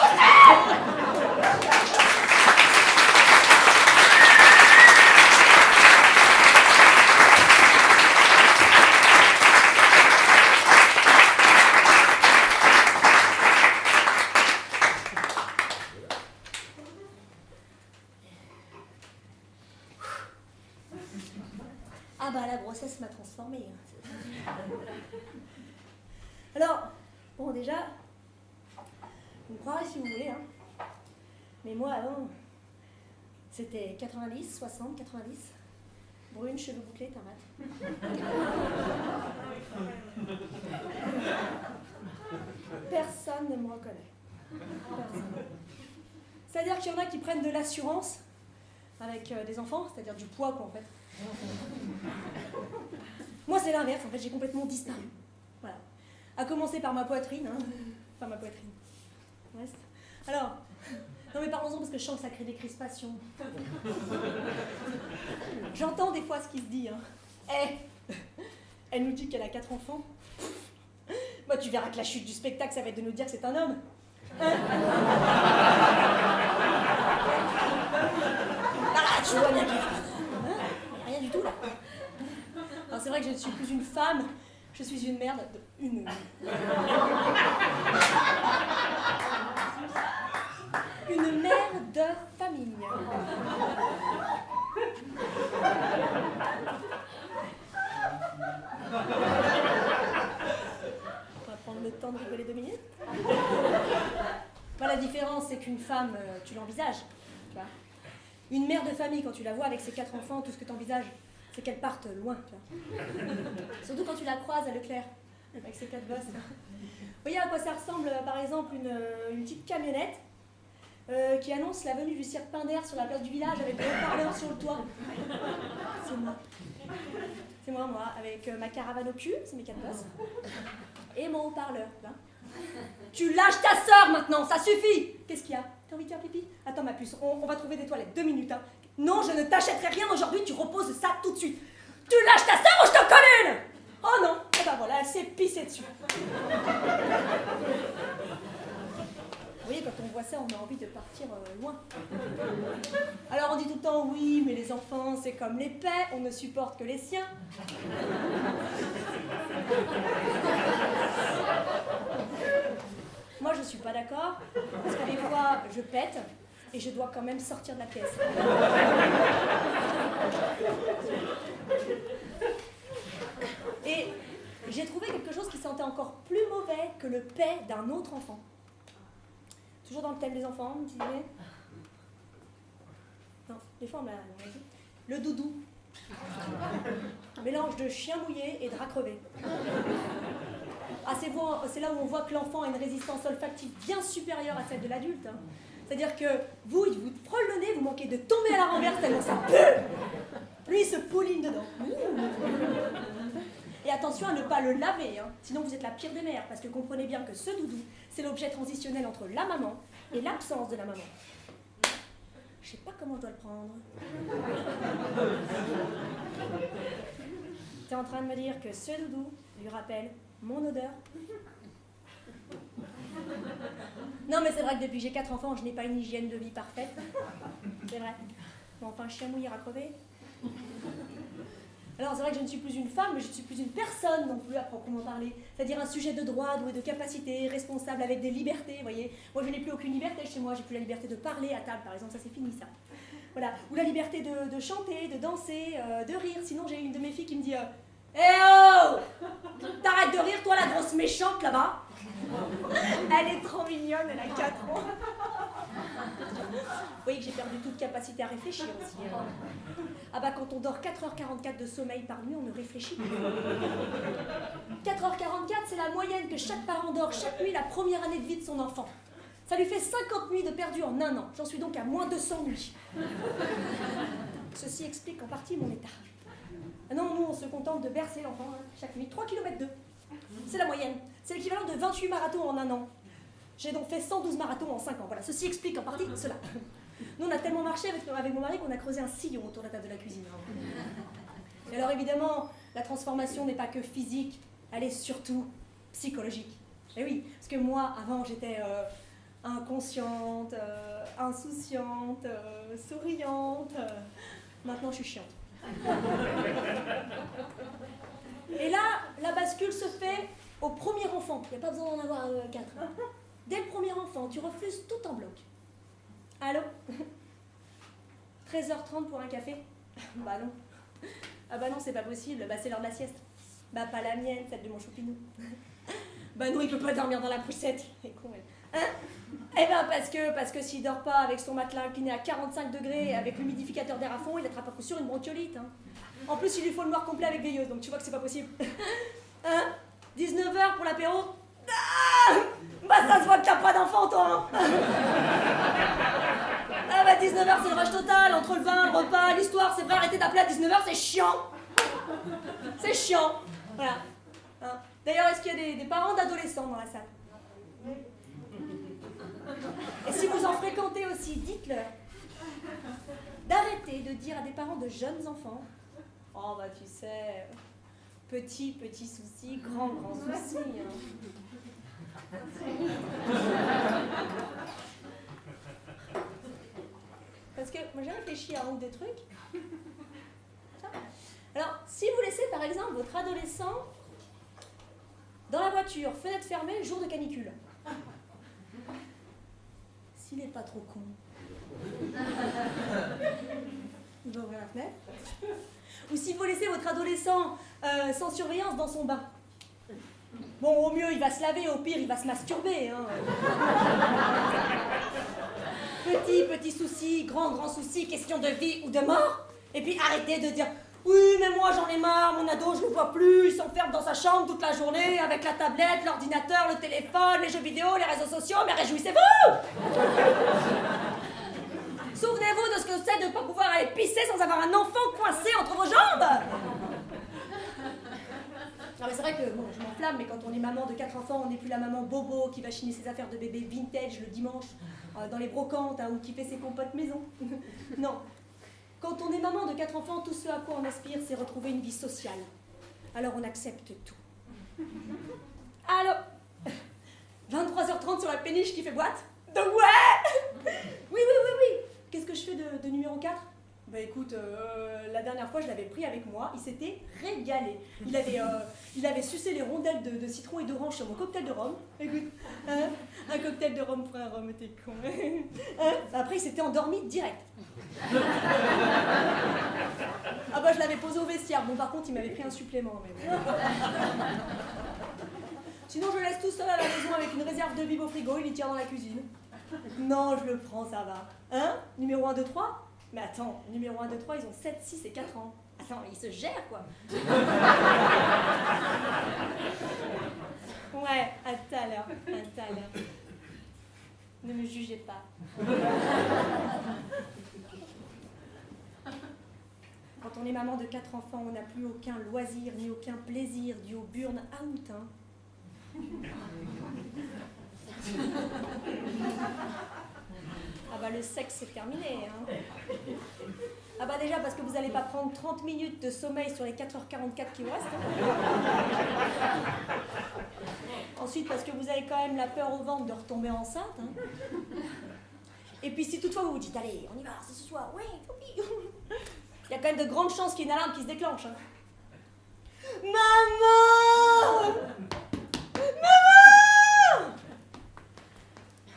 Ah bah la grossesse m'a transformée. Alors, bon déjà, vous me croirez si vous voulez, hein. Mais moi avant, c'était 90, 60, 90. Brune, cheveux bouclés, tarate. Personne ne me reconnaît. Personne. C'est-à-dire qu'il y en a qui prennent de l'assurance avec des enfants, c'est-à-dire du poids quoi en fait. Moi c'est l'inverse, en fait j'ai complètement disparu. Voilà. À commencer par ma poitrine, hein. Enfin ma poitrine. Reste. Alors, non mais parlons-en parce que je sens que ça crée des crispations. J'entends des fois ce qui se dit. Elle nous dit qu'elle a 4 enfants. Bah tu verras que la chute du spectacle, ça va être de nous dire que c'est un homme. Hein? Ah, tu vois bien qu'il y a rien du tout là. Alors c'est vrai que je ne suis plus une femme, je suis une merde. Une mère de famille. On va prendre le temps de rigoler 2 minutes. Bah, la différence, c'est qu'une femme, tu l'envisages. Tu vois. Une mère de famille, quand tu la vois avec ses 4 enfants, tout ce que tu envisages, c'est qu'elle parte loin. Tu vois. Surtout quand tu la croises à Leclerc, avec ses 4 gosses. Vous voyez à quoi ça ressemble, par exemple, une petite camionnette qui annonce la venue du cirque Pinder sur la place du village avec des haut-parleurs sur le toit. C'est moi. C'est moi, avec ma caravane au cul, c'est mes 4 gosses, et mon haut-parleur. Hein. Tu lâches ta sœur maintenant, ça suffit. Qu'est-ce qu'il y a? T'as envie de faire pipi? Attends ma puce, on va trouver des toilettes, 2 minutes. Hein. Non, je ne t'achèterai rien aujourd'hui, tu reposes ça tout de suite. Tu lâches ta sœur ou je t'en colle une? Oh non, et ben voilà, elle s'est pissée dessus. Vous voyez, quand on voit ça, on a envie de partir loin. Alors on dit tout le temps, oui, mais les enfants, c'est comme les paix, on ne supporte que les siens. Moi, je suis pas d'accord, parce que des fois, je pète, et je dois quand même sortir de la pièce. Et j'ai trouvé quelque chose qui sentait encore plus mauvais que le paix d'un autre enfant. Toujours dans le thème des enfants, vous me disiez? Non, des fois on m'a dit. Le doudou. Un mélange de chien mouillé et drap crevé. Ah, c'est là où on voit que l'enfant a une résistance olfactive bien supérieure à celle de l'adulte. Hein. C'est-à-dire que vous, il vous frôle le nez, vous manquez de tomber à la renverse tellement ça pue. Lui, il se pouline dedans. Et attention à ne pas le laver, hein. Sinon vous êtes la pire des mères, parce que comprenez bien que ce doudou, c'est l'objet transitionnel entre la maman et l'absence de la maman. Je sais pas comment je dois le prendre. T'es en train de me dire que ce doudou lui rappelle mon odeur? Non mais c'est vrai que depuis que j'ai 4 enfants, je n'ai pas une hygiène de vie parfaite. C'est vrai. Mais enfin, chien mouillé à crever. Alors c'est vrai que je ne suis plus une femme, mais je ne suis plus une personne non plus à proprement parler. C'est-à-dire un sujet de droit, doué de capacité, responsable avec des libertés, vous voyez. Moi je n'ai plus aucune liberté chez moi, j'ai plus la liberté de parler à table par exemple, ça c'est fini ça. Voilà. Ou la liberté de chanter, de danser, de rire. Sinon j'ai une de mes filles qui me dit Eh oh! T'arrêtes de rire toi la grosse méchante là-bas. Elle est trop mignonne, elle a 4 ans. Vous voyez que j'ai perdu toute capacité à réfléchir aussi. Hein. Ah bah quand on dort 4h44 de sommeil par nuit, on ne réfléchit plus. 4h44, c'est la moyenne que chaque parent dort chaque nuit la première année de vie de son enfant. Ça lui fait 50 nuits de perdu en 1 an. J'en suis donc à moins de 100 nuits. Ceci explique en partie mon état. Ah non, nous on se contente de bercer l'enfant hein, chaque nuit. 3 km 2. C'est la moyenne. C'est l'équivalent de 28 marathons en 1 an. J'ai donc fait 112 marathons en 5 ans. Voilà, ceci explique en partie cela. Nous, on a tellement marché avec mon mari qu'on a creusé un sillon autour de la table de la cuisine. Et alors évidemment, la transformation n'est pas que physique, elle est surtout psychologique. Et oui, parce que moi, avant, j'étais inconsciente, insouciante, souriante. Maintenant, je suis chiante. Et là, la bascule se fait au premier enfant. Il n'y a pas besoin d'en avoir 4. Dès le premier enfant, tu refuses tout en bloc. Allô? 13h30 pour un café? Bah non. Ah bah non, c'est pas possible. Bah c'est l'heure de la sieste. Bah pas la mienne, celle de mon choupinou. Bah non, il peut pas dormir dans la poussette. Il est con, elle. Hein? Eh ben parce que s'il dort pas avec son matelas incliné à 45 degrés, avec l'humidificateur d'air à fond, il attrape à coup sûr une bronchiolite. Hein. En plus, il lui faut le noir complet avec veilleuse, donc tu vois que c'est pas possible. Hein? 19h pour l'apéro? Ah bah ça se voit que t'as pas d'enfant, toi. Hein. Ah bah 19h c'est le rush total, entre le vin, le repas, l'histoire, c'est vrai, arrêter d'appeler à 19h, c'est chiant. C'est chiant. Voilà. Hein. D'ailleurs, est-ce qu'il y a des parents d'adolescents dans la salle? Hitler d'arrêter de dire à des parents de jeunes enfants « Oh bah tu sais, petit souci, grand souci. Hein. » Parce que moi j'ai réfléchi à un ou deux trucs. Alors, si vous laissez par exemple votre adolescent dans la voiture, fenêtre fermée, le jour de canicule, s'il n'est pas trop con, il va ouvrir la fenêtre. Ou si vous laissez votre adolescent sans surveillance dans son bain. Bon, au mieux, il va se laver, au pire, il va se masturber. Hein. Petit souci, grand souci, question de vie ou de mort. Et puis arrêtez de dire « Oui, mais moi j'en ai marre, mon ado, je ne le vois plus, il s'enferme dans sa chambre toute la journée avec la tablette, l'ordinateur, le téléphone, les jeux vidéo, les réseaux sociaux, mais réjouissez-vous !» Souvenez-vous de ce que c'est de ne pas pouvoir aller pisser sans avoir un enfant coincé entre vos jambes. Non mais c'est vrai que, bon, je m'enflamme, mais quand on est maman de 4 enfants, on n'est plus la maman bobo qui va chiner ses affaires de bébé vintage le dimanche dans les brocantes hein, ou qui fait ses compotes maison. Non. Quand on est maman de 4 enfants, tout ce à quoi on aspire, c'est retrouver une vie sociale. Alors on accepte tout. Alors, 23h30 sur la péniche qui fait boîte. Donc ouais. Oui. Qu'est-ce que je fais de numéro 4 ? Bah écoute, la dernière fois je l'avais pris avec moi, il s'était régalé. Il avait sucé les rondelles de citron et d'orange sur mon cocktail de rhum. Écoute, hein, un cocktail de rhum pour un rhum, t'es con. Hein, après il s'était endormi direct. Ah bah je l'avais posé au vestiaire, bon par contre il m'avait pris un supplément. Mais bon. Sinon je le laisse tout seul à la maison avec une réserve de bib au frigo, il y tire dans la cuisine. Non, je le prends, ça va. Hein ? Numéro 1, 2, 3 ? Mais attends, numéro 1, 2, 3, ils ont 7, 6 et 4 ans. Attends, ils se gèrent, quoi. Ouais, à tout à l'heure. Ne me jugez pas. Quand on est maman de 4 enfants, on n'a plus aucun loisir ni aucun plaisir dû au burn-out, hein. Ah bah le sexe c'est terminé hein. Ah bah déjà parce que vous n'allez pas prendre 30 minutes de sommeil sur les 4h44 qui vous restent hein. Ensuite parce que vous avez quand même la peur au ventre de retomber enceinte hein. Et puis si toutefois vous vous dites allez on y va c'est ce soir, oui. Il y a quand même de grandes chances qu'il y ait une alarme qui se déclenche hein. Maman!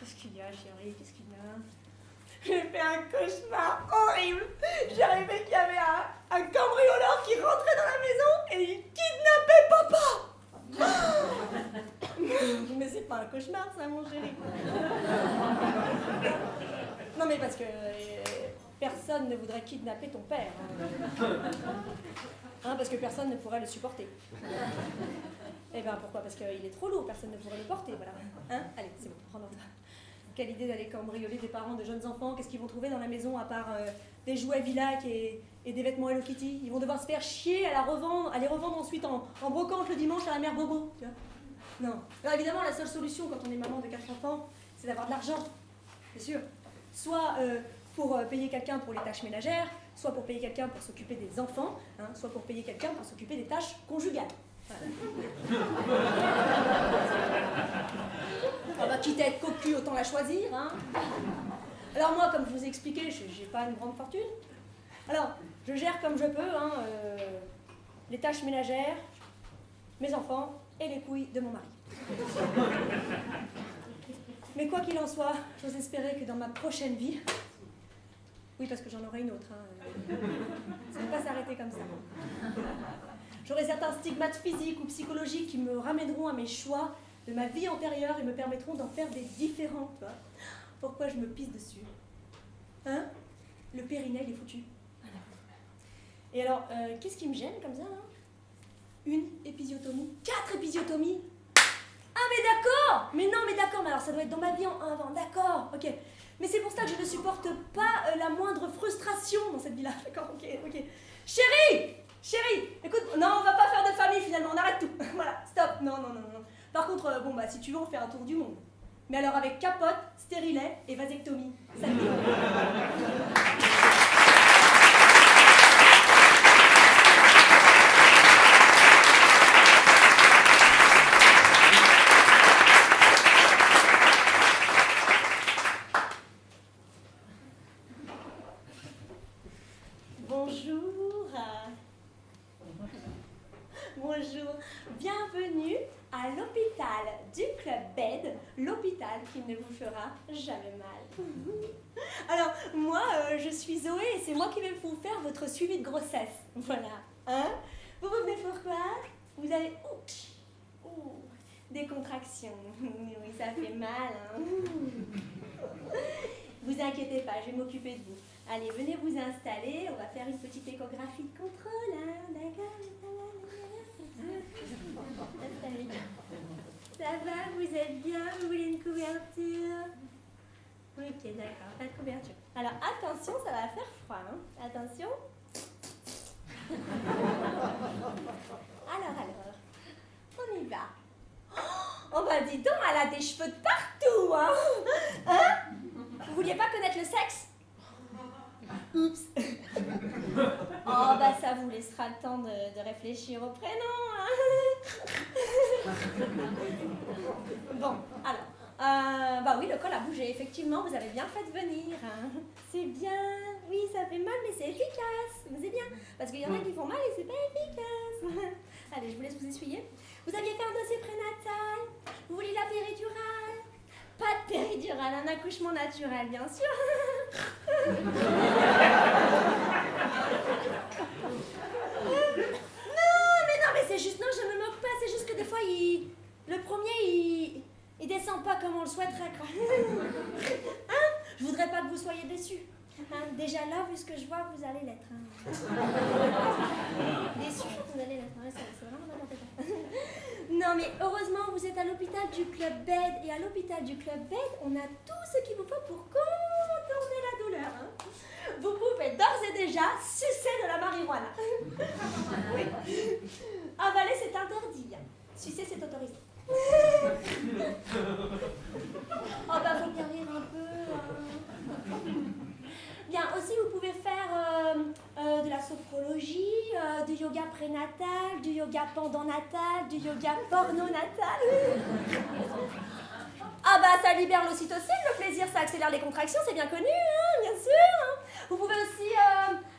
Qu'est-ce qu'il y a, chérie? Qu'est-ce qu'il y a? J'ai fait un cauchemar horrible. J'ai rêvé qu'il y avait un cambrioleur qui rentrait dans la maison et il kidnappait papa. Mais c'est pas un cauchemar, ça, mon chéri. Non, mais parce que personne ne voudrait kidnapper ton père. Hein, parce que personne ne pourrait le supporter. Eh bien, pourquoi ? Parce qu'il est trop lourd, personne ne pourrait le porter, voilà. Hein ? Allez, c'est bon, prends l'ordre. Quelle idée d'aller cambrioler des parents de jeunes enfants. Qu'est-ce qu'ils vont trouver dans la maison à part des jouets Villac et des vêtements Hello Kitty ? Ils vont devoir se faire chier à les revendre ensuite en brocante le dimanche à la mère Bobo. Tu vois ? Non. Alors évidemment, la seule solution quand on est maman de 4 enfants, c'est d'avoir de l'argent. C'est sûr. Soit pour payer quelqu'un pour les tâches ménagères, soit pour payer quelqu'un pour s'occuper des enfants, hein, soit pour payer quelqu'un pour s'occuper des tâches conjugales. Voilà. Ah bah, quitte à être cocu, autant la choisir. Hein. Alors moi, comme je vous ai expliqué, j'ai pas une grande fortune. Alors, je gère comme je peux hein, les tâches ménagères, mes enfants et les couilles de mon mari. Mais quoi qu'il en soit, j'ose espérer que dans ma prochaine vie, oui parce que j'en aurai une autre, hein, ça ne va pas s'arrêter comme ça. J'aurai certains stigmates physiques ou psychologiques qui me ramèneront à mes choix de ma vie antérieure et me permettront d'en faire des différents. Tu vois. Pourquoi je me pisse dessus? Hein? Le périnée, il est foutu. Et alors, qu'est-ce qui me gêne comme ça là? Une épisiotomie, 4 épisiotomies. Ah mais d'accord! Mais non, mais d'accord, mais alors ça doit être dans ma vie en avant, d'accord, ok. Mais c'est pour ça que je ne supporte pas la moindre frustration dans cette vie-là, d'accord, ok. Chérie, écoute, non, on va pas faire de famille finalement, on arrête tout. Voilà, stop, non. Par contre, bon bah si tu veux, on fait un tour du monde. Mais alors avec capote, stérilet et vasectomie. Ça me dit. Bonjour. Bonjour. Bienvenue à l'hôpital du Club Bed, l'hôpital qui ne vous fera jamais mal. Alors, moi, je suis Zoé et c'est moi qui vais vous faire votre suivi de grossesse. Voilà. Hein? Vous venez pourquoi? Vous avez... des contractions. Oui, ça fait mal. Hein? Vous inquiétez pas, je vais m'occuper de vous. Allez, venez vous installer, on va faire une petite échographie de contrôle, hein, d'accord? Ça va, vous êtes bien? Vous voulez une couverture? Ok, d'accord, pas de couverture. Alors, attention, ça va faire froid, hein? Attention. Alors, on y va. Oh bah dis donc, elle a des cheveux de partout, hein? Hein? Vous vouliez pas connaître le sexe? Oups. Oh bah ça vous laissera le temps de réfléchir au prénom, hein? Bon, alors, bah oui, le col a bougé, effectivement, vous avez bien fait de venir, hein? C'est bien, oui, ça fait mal, mais c'est efficace, mais c'est bien, parce qu'il y en a qui font mal et c'est pas efficace. Allez, je vous laisse vous essuyer. Vous aviez fait un dossier prénatal? Vous vouliez la péridurale? Pas de péridurale, un accouchement naturel, bien sûr. Non, mais c'est juste, non, je me moque pas, c'est juste que des fois, le premier, il descend pas comme on le souhaiterait, quoi. Hein? Je voudrais pas que vous soyez déçus. Hein? Déjà là, vu ce que je vois, vous allez l'être. Hein. Déçus, vous allez l'être. Ouais, c'est vraiment n'importe quoi. Non, mais heureusement, vous êtes à l'hôpital du Club Bed. Et à l'hôpital du Club Bed, on a tout ce qu'il vous faut pour contourner la douleur. Hein. Vous pouvez d'ores et déjà sucer de la marijuana. Oui. Avaler, c'est interdit. Sucer, c'est autorisé. Oh bah, faut bien rire un peu. Hein. Bien, aussi vous pouvez faire de la sophrologie, du yoga prénatal, du yoga pendant-natal, du yoga porno-natal. Ah bah ça libère l'ocytocine, le plaisir, ça accélère les contractions, c'est bien connu, hein, bien sûr. Hein. Vous pouvez aussi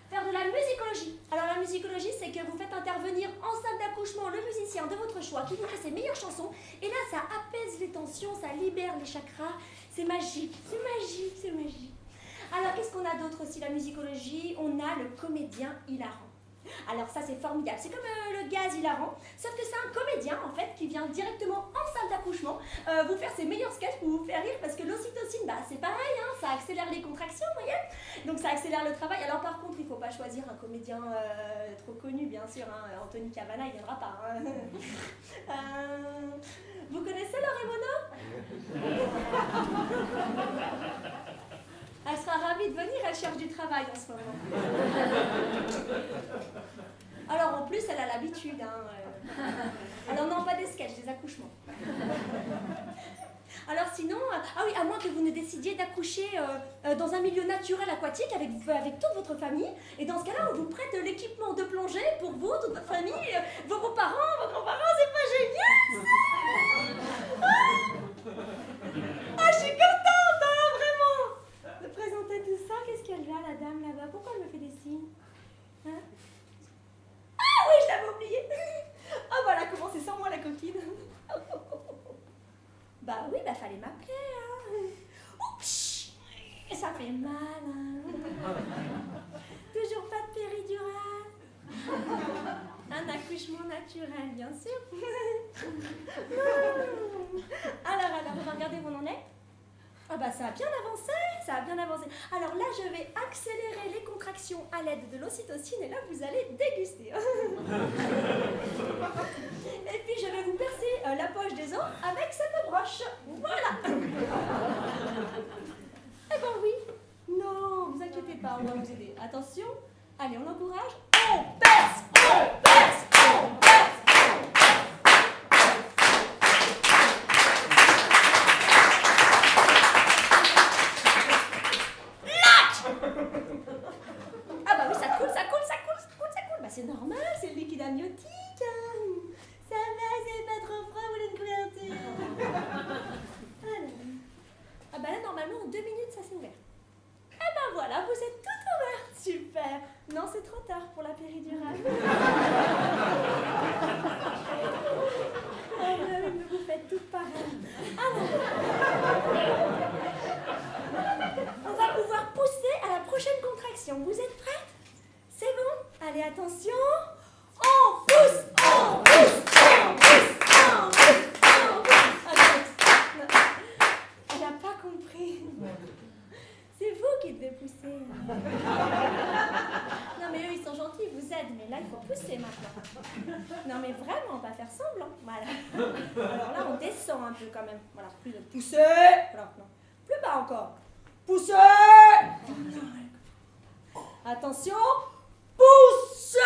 faire de la musicologie. Alors la musicologie, c'est que vous faites intervenir en salle d'accouchement le musicien de votre choix qui vous fait ses meilleures chansons. Et là, ça apaise les tensions, ça libère les chakras. C'est magique, c'est magique, c'est magique. Alors, qu'est-ce qu'on a d'autre aussi, la musicologie? On a le comédien hilarant. Alors ça, c'est formidable. C'est comme le gaz hilarant, sauf que c'est un comédien, en fait, qui vient directement en salle d'accouchement vous faire ses meilleurs sketchs pour vous faire rire, parce que l'ocytocine, bah, c'est pareil, hein, ça accélère les contractions, vous voyez? Donc ça accélère le travail. Alors par contre, il ne faut pas choisir un comédien trop connu, bien sûr. Hein. Anthony Cavana, il ne viendra pas. Hein. Vous connaissez Laure Mono? Elle sera ravie de venir, elle cherche du travail en ce moment. Alors en plus, elle a l'habitude. Hein. Alors non, pas des sketchs, des accouchements. Alors sinon, ah oui, à moins que vous ne décidiez d'accoucher dans un milieu naturel aquatique avec toute votre famille. Et dans ce cas-là, on vous prête l'équipement de plongée pour vous, toute votre famille, vos beaux-parents, vos grands-parents, c'est pas génial ça? Ah, je suis contente, hein, vraiment de présenter tout ça. Qu'est-ce qu'elle a, la dame là-bas? Pourquoi elle me fait des signes? Hein? Ah oui, je l'avais oublié. Ah voilà, comment c'est sans moi la coquine. Bah oui, bah fallait m'appeler, hein. Ouch, ça fait mal, hein. Toujours pas de péridurale. Un accouchement naturel, bien sûr. Alors, regardez où on en est. Ah bah ça a bien avancé, ça a bien avancé. Alors là, je vais accélérer les contractions à l'aide de l'ocytocine et là, vous allez déguster. Et puis, je vais vous percer la poche des os avec cette broche. Voilà. Eh ben oui. Non, vous inquiétez pas, on va vous aider. Attention. Allez, on encourage. On perce, on perce, on perce. normalement en 2 minutes ça s'est ouvert. Eh ben voilà, vous êtes toutes ouvertes, super. Non, c'est trop tard pour la péridurale. Oh mais vous faites toutes pareilles. Alors, on va pouvoir pousser à la prochaine contraction. Vous êtes prêtes? C'est bon? Allez, attention. On pousse, on pousse, on pousse, on pousse, on pousse. Elle n'a pas compris. C'est vous qui devez pousser. Non mais eux ils sont gentils, ils vous aident, mais là il faut pousser maintenant. Non mais vraiment, pas faire semblant. Voilà. Alors là on descend un peu quand même. Voilà, plus de pousser. Voilà, non. Plus bas encore. Pousser. Attention. Pousser.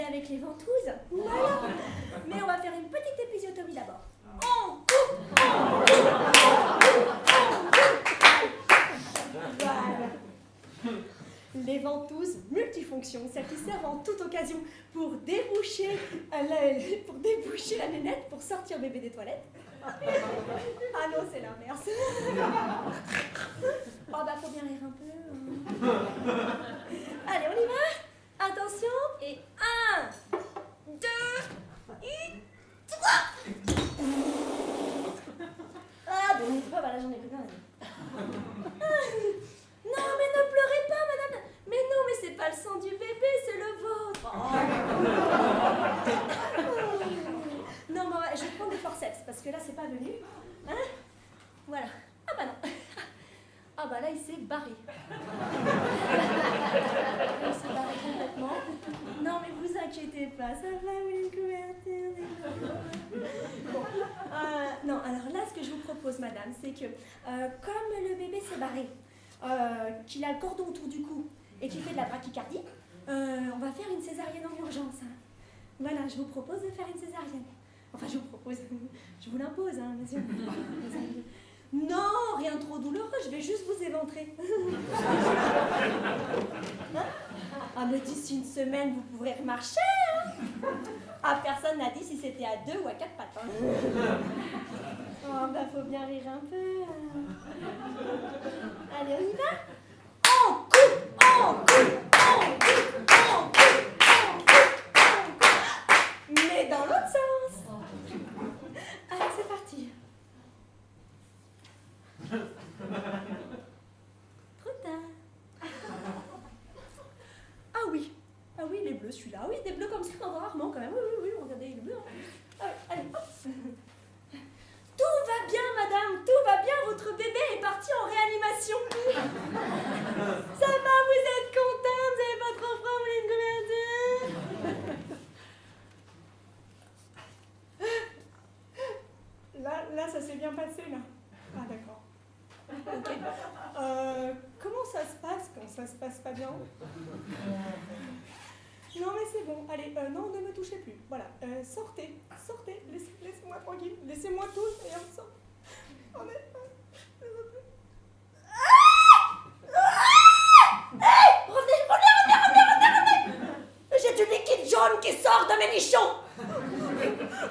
Avec les ventouses, voilà. Mais on va faire une petite épisiotomie d'abord. On coupe, on coupe, on coupe. Voilà. Les ventouses multifonctions, celles qui servent en toute occasion pour déboucher la nénette pour sortir bébé des toilettes. Ah non, c'est l'inverse. Oh bah faut bien rire un peu. Allez, on y va. Attention, et 1, 2, et 3. Ah bon, bah là j'en ai plus plein. Non mais ne pleurez pas madame. Mais non mais c'est pas le sang du bébé, c'est le vôtre. Non mais je vais prendre des forceps parce que là c'est pas venu. Hein? Voilà. Ah bah non. Ah bah là il s'est barré. Il s'est barré complètement. Non mais vous inquiétez pas, ça va, vous une couverture. Bon. Non, alors là ce que je vous propose madame, c'est que comme le bébé s'est barré, qu'il a le cordon autour du cou et qu'il fait de la brachycardie, on va faire une césarienne en urgence. Hein. Voilà, je vous propose de faire une césarienne. Enfin je vous propose, je vous l'impose, hein, monsieur. Non, rien de trop douloureux, je vais juste vous éventrer. Hein? Ah, mais d'ici une semaine, vous pourrez remarcher. Hein? Ah, personne n'a dit si c'était à 2 ou à 4 pattes. Hein? Oh, bah, faut bien rire un peu. Allez, on y va? On coupe, on coupe, on coupe, on coupe, on coupe, on coupe. Mais dans l'autre sens. Allez, c'est parti. Trop tard. Ah oui, les bleus, celui-là. Ah oui, des bleus comme ça, on en voit rarement quand même. Oui, regardez les bleus. Hein. Ah, allez, hop. Tout va bien, madame, tout va bien. Votre bébé est parti en réanimation. Ça va, vous êtes contente, vous n'avez pas trop froid, vous voulez une couverture? Là, ça s'est bien passé, là. Ah, d'accord. Okay. Comment ça se passe quand ça se passe pas bien? Non mais c'est bon, allez, non, ne me touchez plus. Voilà, sortez, laissez-moi tranquille, laissez-moi tous et on sort. Oh mais... Revenez. J'ai du liquide jaune qui sort de mes nichons.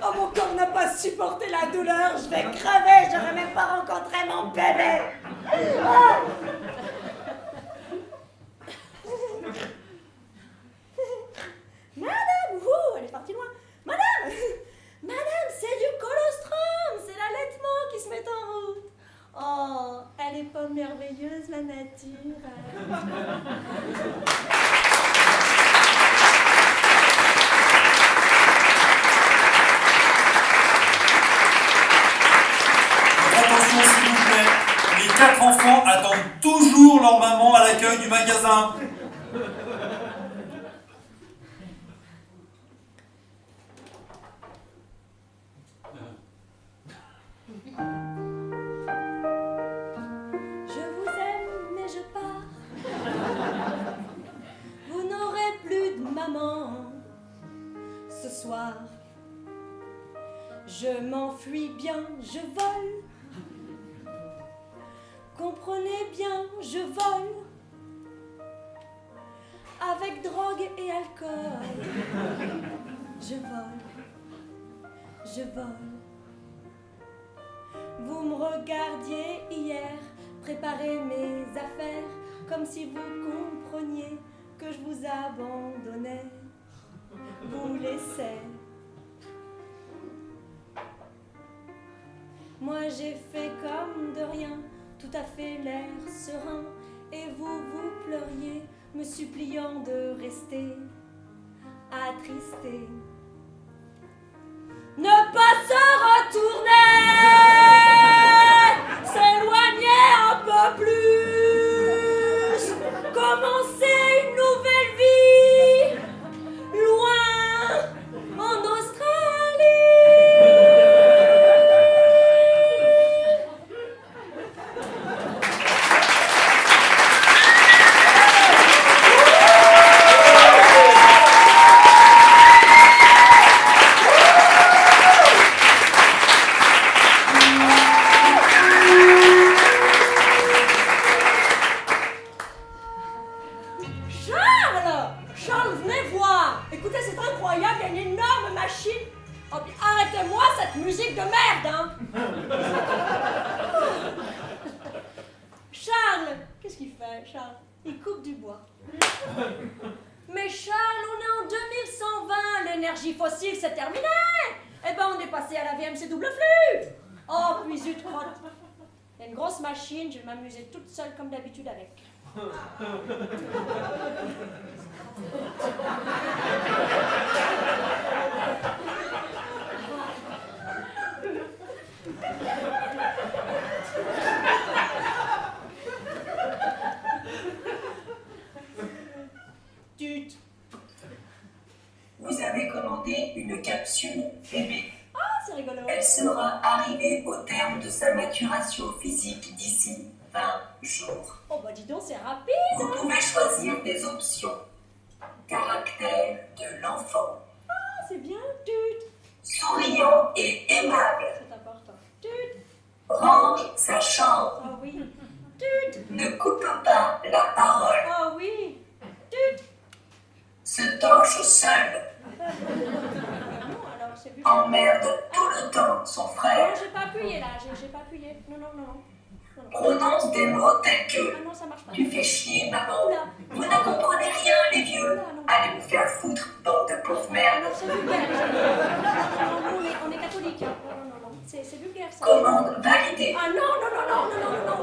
Oh, mon corps n'a pas supporté la douleur, je vais crever, j'aurais même pas rencontré mon bébé. Ah. Madame, elle est partie loin. Madame, c'est du colostrum, c'est l'allaitement qui se met en route. Oh, elle est pas merveilleuse, la nature. Attention s'il vous plaît, les 4 enfants attendent toujours leur maman à l'accueil du magasin. Je vous aime, mais je pars. Vous n'aurez plus de maman ce soir. Je m'enfuis bien, je vole. Comprenez bien, je vole. Avec drogue et alcool. Je vole. Je vole. Vous me regardiez hier préparer mes affaires comme si vous compreniez que je vous abandonnais. Vous laissez. Moi j'ai fait comme de rien, tout à fait l'air serein, et vous pleuriez, me suppliant de rester attristé. Ne pas se retourner, s'éloigner un peu plus, commencer une nouvelle vie, loin en Australie. Charles, venez voir. Écoutez, c'est incroyable, il y a une énorme machine. Oh, puis arrêtez-moi cette musique de merde, hein. Charles, qu'est-ce qu'il fait, Charles? Il coupe du bois. Mais Charles, on est en 2120, l'énergie fossile, c'est terminé. Eh ben, on est passé à la VMC double flux. Oh, puis zut, crotte. Il y a une grosse machine, je vais m'amuser toute seule comme d'habitude avec. Tut. Vous avez commandé une capsule bébé. Ah, c'est rigolo. Elle sera arrivée au terme de sa maturation physique d'ici 20 jours. Oh bah dis donc, c'est rapide. Vous pouvez choisir des options. Caractère de l'enfant. Ah, c'est bien, tut. Souriant et aimable. C'est important. Tut. Range sa chambre. Ah oui. Tut. Ne coupe pas la parole. Ah oui. Tut. Se torche seul. Ah non, alors c'est plus... Emmerde tout le temps son Non, frère. j'ai pas appuyé là, j'ai pas appuyé. Non. Prononce des mots tels que Ah non, ça marche pas. tu fais chier maman. Oula. Vous ne comprenez rien les vieux. Allez vous faire foutre, bande de pauvres Ah merdes. non, c'est vulgaire. Non, on est catholique. Hein. Non. C'est vulgaire ça. Commande validée. Ah non,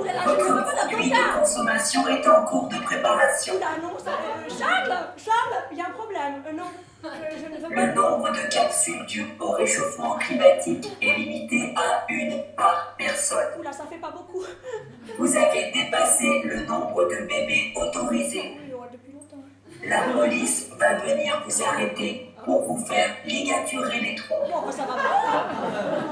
oulala, je ne veux Votre pas produit d'avocat. de consommation est en cours de préparation. Oula, non, ça... Charles, il y a un problème. Non, je ne veux pas... Le nombre de capsules dues au réchauffement climatique est limité à 1 par personne. Oula, ça fait pas beaucoup. Vous avez dépassé le nombre de bébés autorisés. Oui, depuis longtemps. La police va venir vous arrêter pour vous faire ligaturer les troncs. Bon, bah, ça va pas.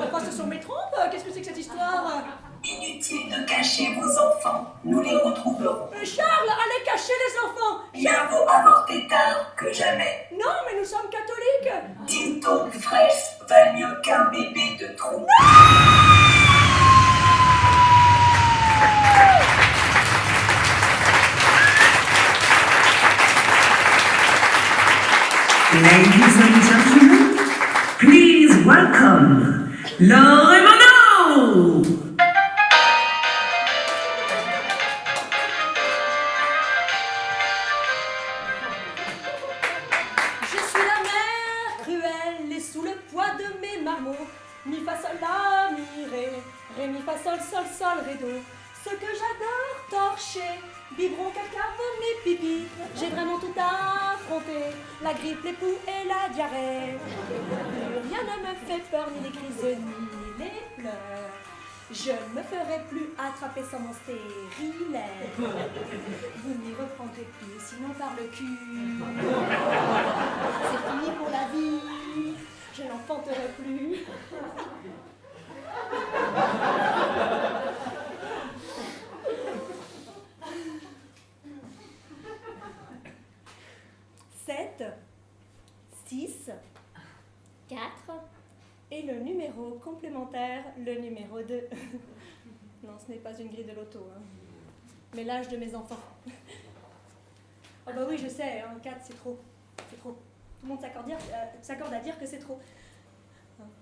Pourquoi ce sont mes trompes? Qu'est-ce que c'est que cette histoire? Inutile de cacher vos enfants, nous les retrouverons. Charles, allez cacher les enfants. Bien vaut avorter tard que jamais. Non, mais nous sommes catholiques. 10 tonnes fraîches valent mieux qu'un bébé de trou. Ladies and gentlemen, please welcome Laure Monod. Je suis la mère cruelle et sous le poids de mes marmots. Mi fa sol la mi ré mi fa sol ré do. Ce que j'adore torcher, biberon, caca, vomi, pipi. J'ai vraiment tout affronté, la grippe, les poux et la diarrhée. Plus rien ne me fait peur, ni les crises, ni les pleurs. Je ne me ferai plus attraper sans mon stérilet. Vous n'y reprendrez plus, sinon par le cul. C'est fini pour la vie, je n'enfanterai plus. Sept, 6, 4 et le numéro complémentaire, le numéro 2. Non, ce n'est pas une grille de loto, hein. Mais l'âge de mes enfants. Oh bah oui, je sais, hein, 4 c'est trop. C'est trop. Tout le monde s'accorde à dire que c'est trop.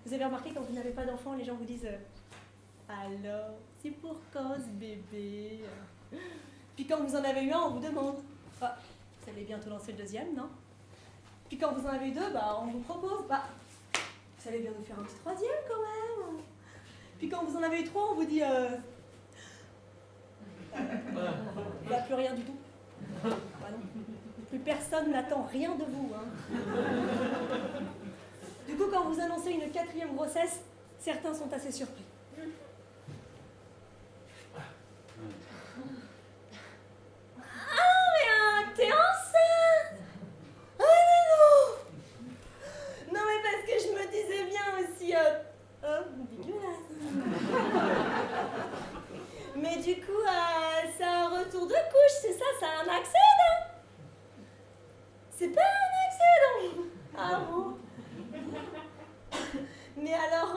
Vous avez remarqué, quand vous n'avez pas d'enfants, les gens vous disent alors, c'est pour quand ce bébé? Puis quand vous en avez eu un, on vous demande ah, vous allez bientôt lancer le deuxième, non? Puis quand vous en avez eu deux, bah, on vous propose bah, vous allez bien nous faire un petit troisième quand même. Puis quand vous en avez eu trois, on vous dit il n'y a plus rien du tout. Bah non. Plus personne n'attend rien de vous. Hein. Du coup, quand vous annoncez une 4e grossesse, certains sont assez surpris. Ah, mais t'es enceinte? Ah mais non! Non mais parce que je me disais bien aussi, dégueulasse. Mais du coup, c'est un retour de couche, c'est ça, c'est un accident. C'est pas un accident. Ah bon? Mais alors,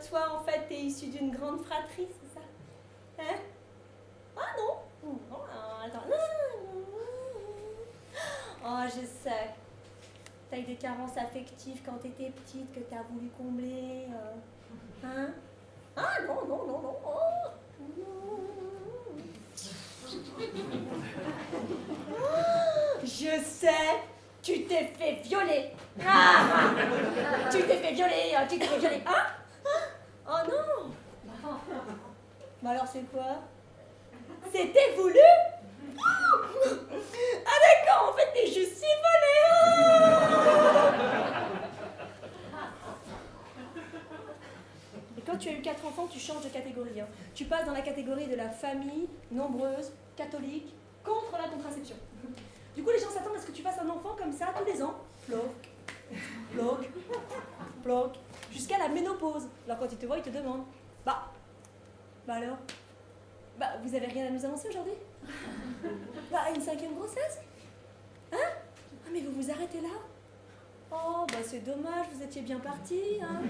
toi, en fait, t'es issu d'une grande fratrie, c'est ça? Hein? Ah non? Non, attends. Oh, je sais. T'as eu des carences affectives quand t'étais petite que t'as voulu combler. Hein? Ah non, non, non, non. Oh. Je sais. Tu t'es fait violer. Ah, tu t'es fait violer. Tu t'es fait violer. Hein? Oh non. Bah alors c'est quoi? C'était voulu? Ah d'accord, en fait t'es juste siphonné. Et quand tu as eu 4 enfants, tu changes de catégorie. Hein. Tu passes dans la catégorie de la famille nombreuse, catholique, contre la contraception. Du coup, les gens s'attendent à ce que tu fasses un enfant comme ça tous les ans. Ploc, ploc, ploc, jusqu'à la ménopause. Alors quand ils te voient, ils te demandent bah alors bah, vous avez rien à nous annoncer aujourd'hui? Bah, une 5e grossesse? Hein? Ah, mais vous vous arrêtez là? Oh, bah c'est dommage, vous étiez bien parti, hein?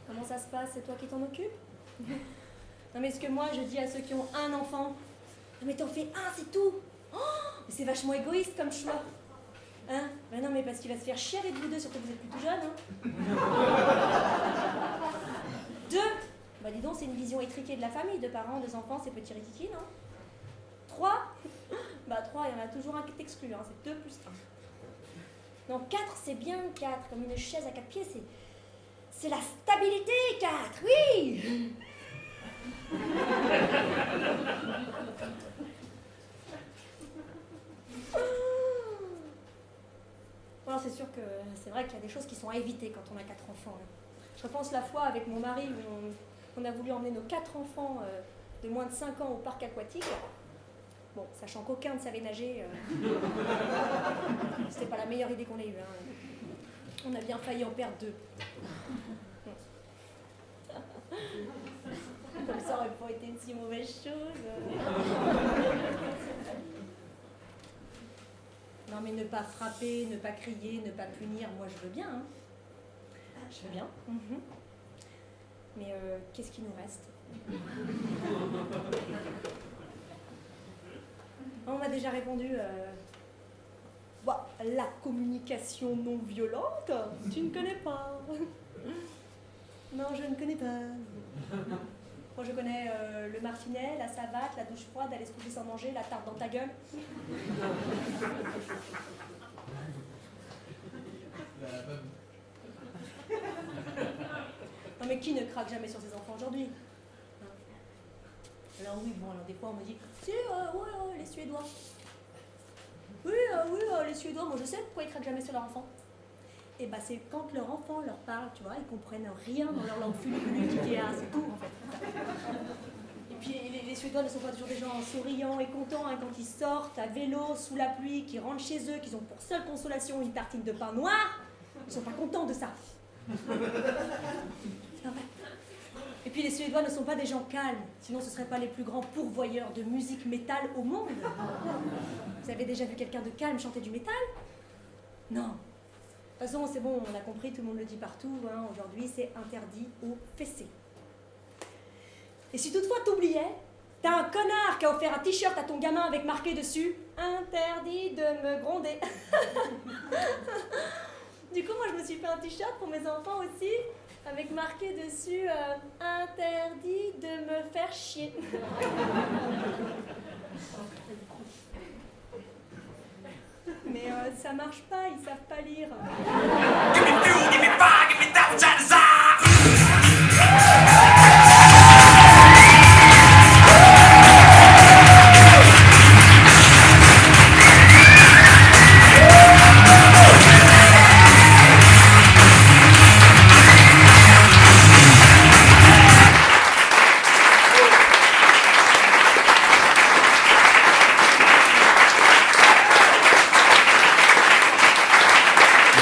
Comment ça se passe? C'est toi qui t'en occupes? Non, mais ce que moi, je dis à ceux qui ont un enfant, mais t'en fais un, c'est tout! Oh, mais c'est vachement égoïste comme choix. Hein? Bah non, mais parce qu'il va se faire chier avec vous deux, surtout que vous êtes plutôt jeune, hein? 2! Bah dis donc, c'est une vision étriquée de la famille, 2 parents, 2 enfants, c'est petit ritiki, non? 3? Bah 3, il y en a toujours un qui est exclu, hein, c'est 2 plus 1. Non, 4, c'est bien 4, comme une chaise à 4 pieds, c'est la stabilité, 4, oui! Bon, c'est sûr que c'est vrai qu'il y a des choses qui sont à éviter quand on a 4 enfants. Hein. Je repense la fois avec mon mari où on a voulu emmener nos 4 enfants de moins de 5 ans au parc aquatique. Bon, sachant qu'aucun ne savait nager, c'était pas la meilleure idée qu'on ait eue. Hein. On a bien failli en perdre 2. Comme ça aurait pas été une si mauvaise chose. Non mais ne pas frapper, ne pas crier, ne pas punir, moi je veux bien. Hein. Je veux bien. Mais qu'est-ce qui nous reste? On m'a déjà répondu bah, la communication non violente, tu ne connais pas. Non, je ne connais pas. Moi, je connais le martinet, la savate, la douche froide, aller se coucher sans manger, la tarte dans ta gueule. Non, mais qui ne craque jamais sur ses enfants aujourd'hui? Alors oui, bon, alors des fois on me dit si, ouais, les Suédois. Oui, les Suédois, moi je sais pourquoi ils craquent jamais sur leur enfant. Et bah c'est quand leur enfant leur parle, tu vois, ils comprennent rien dans leur langue fulgurante, c'est tout en fait. Et puis les Suédois ne sont pas toujours des gens souriants et contents hein, quand ils sortent à vélo, sous la pluie, qu'ils rentrent chez eux, qu'ils ont pour seule consolation une tartine de pain noir. Ils sont pas contents de ça. C'est vrai. Et puis les Suédois ne sont pas des gens calmes, sinon ce ne seraient pas les plus grands pourvoyeurs de musique métal au monde. Vous avez déjà vu quelqu'un de calme chanter du métal? Non. toute façon, c'est bon, on a compris, tout le monde le dit partout. Hein, aujourd'hui, c'est interdit aux fessées. Et si toutefois t'oubliais, t'as un connard qui a offert un t-shirt à ton gamin avec marqué dessus « Interdit de me gronder ». Du coup, moi, je me suis fait un t-shirt pour mes enfants aussi, avec marqué dessus « Interdit de me faire chier ». Mais ça marche pas, ils savent pas lire. Give me fuel, give me fire, give me that which I desire.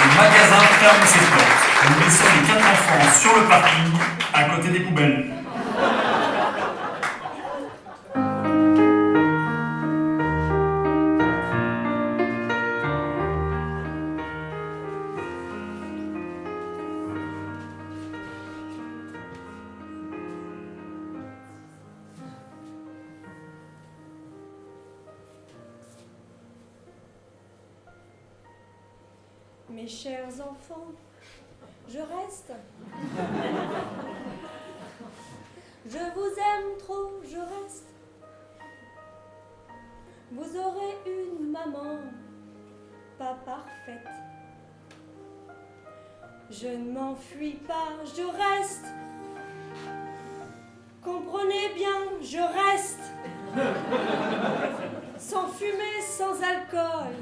Le magasin ferme ses portes. Nous laissons les 4 enfants sur le parking, à côté des poubelles. Mes chers enfants, je reste. Je vous aime trop, je reste. Vous aurez une maman pas parfaite. Je ne m'enfuis pas, je reste. Comprenez bien, je reste. Sans fumée, sans alcool.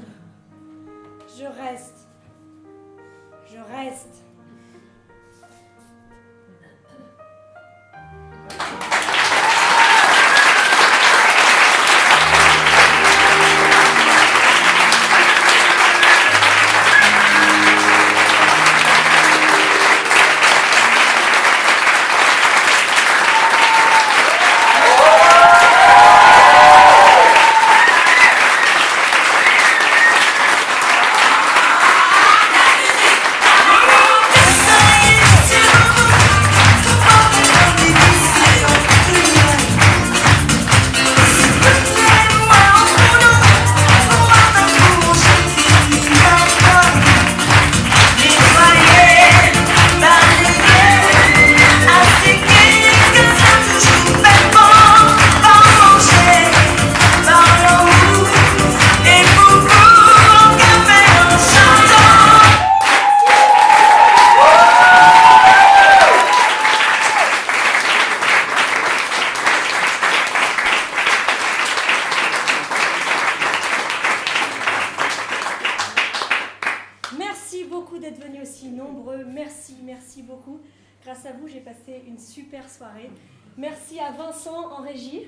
Je reste. Je reste. Merci beaucoup. Grâce à vous, j'ai passé une super soirée. Merci à Vincent en régie.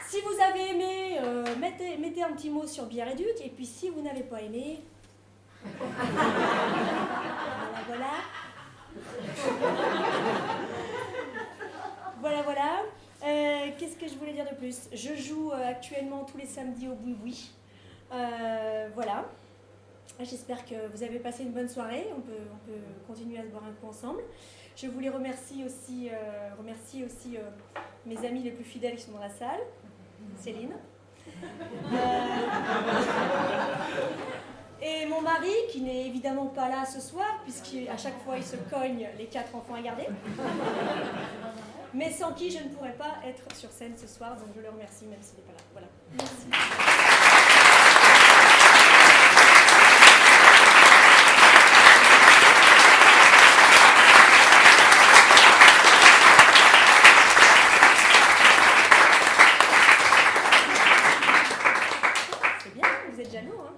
Si vous avez aimé, mettez un petit mot sur Bière Éduc. Et puis si vous n'avez pas aimé, voilà. Voilà. Qu'est-ce que je voulais dire de plus? Je joue actuellement tous les samedis au Boui Boui. Voilà. J'espère que vous avez passé une bonne soirée. On peut continuer à se boire un coup ensemble. Je voulais remercier aussi mes amis les plus fidèles qui sont dans la salle. Céline. Et mon mari, qui n'est évidemment pas là ce soir, puisqu'à chaque fois il se cogne les 4 enfants à garder. Mais sans qui je ne pourrais pas être sur scène ce soir, donc je le remercie même s'il n'est pas là. Voilà. Merci. C'est bien, vous êtes jaloux, hein?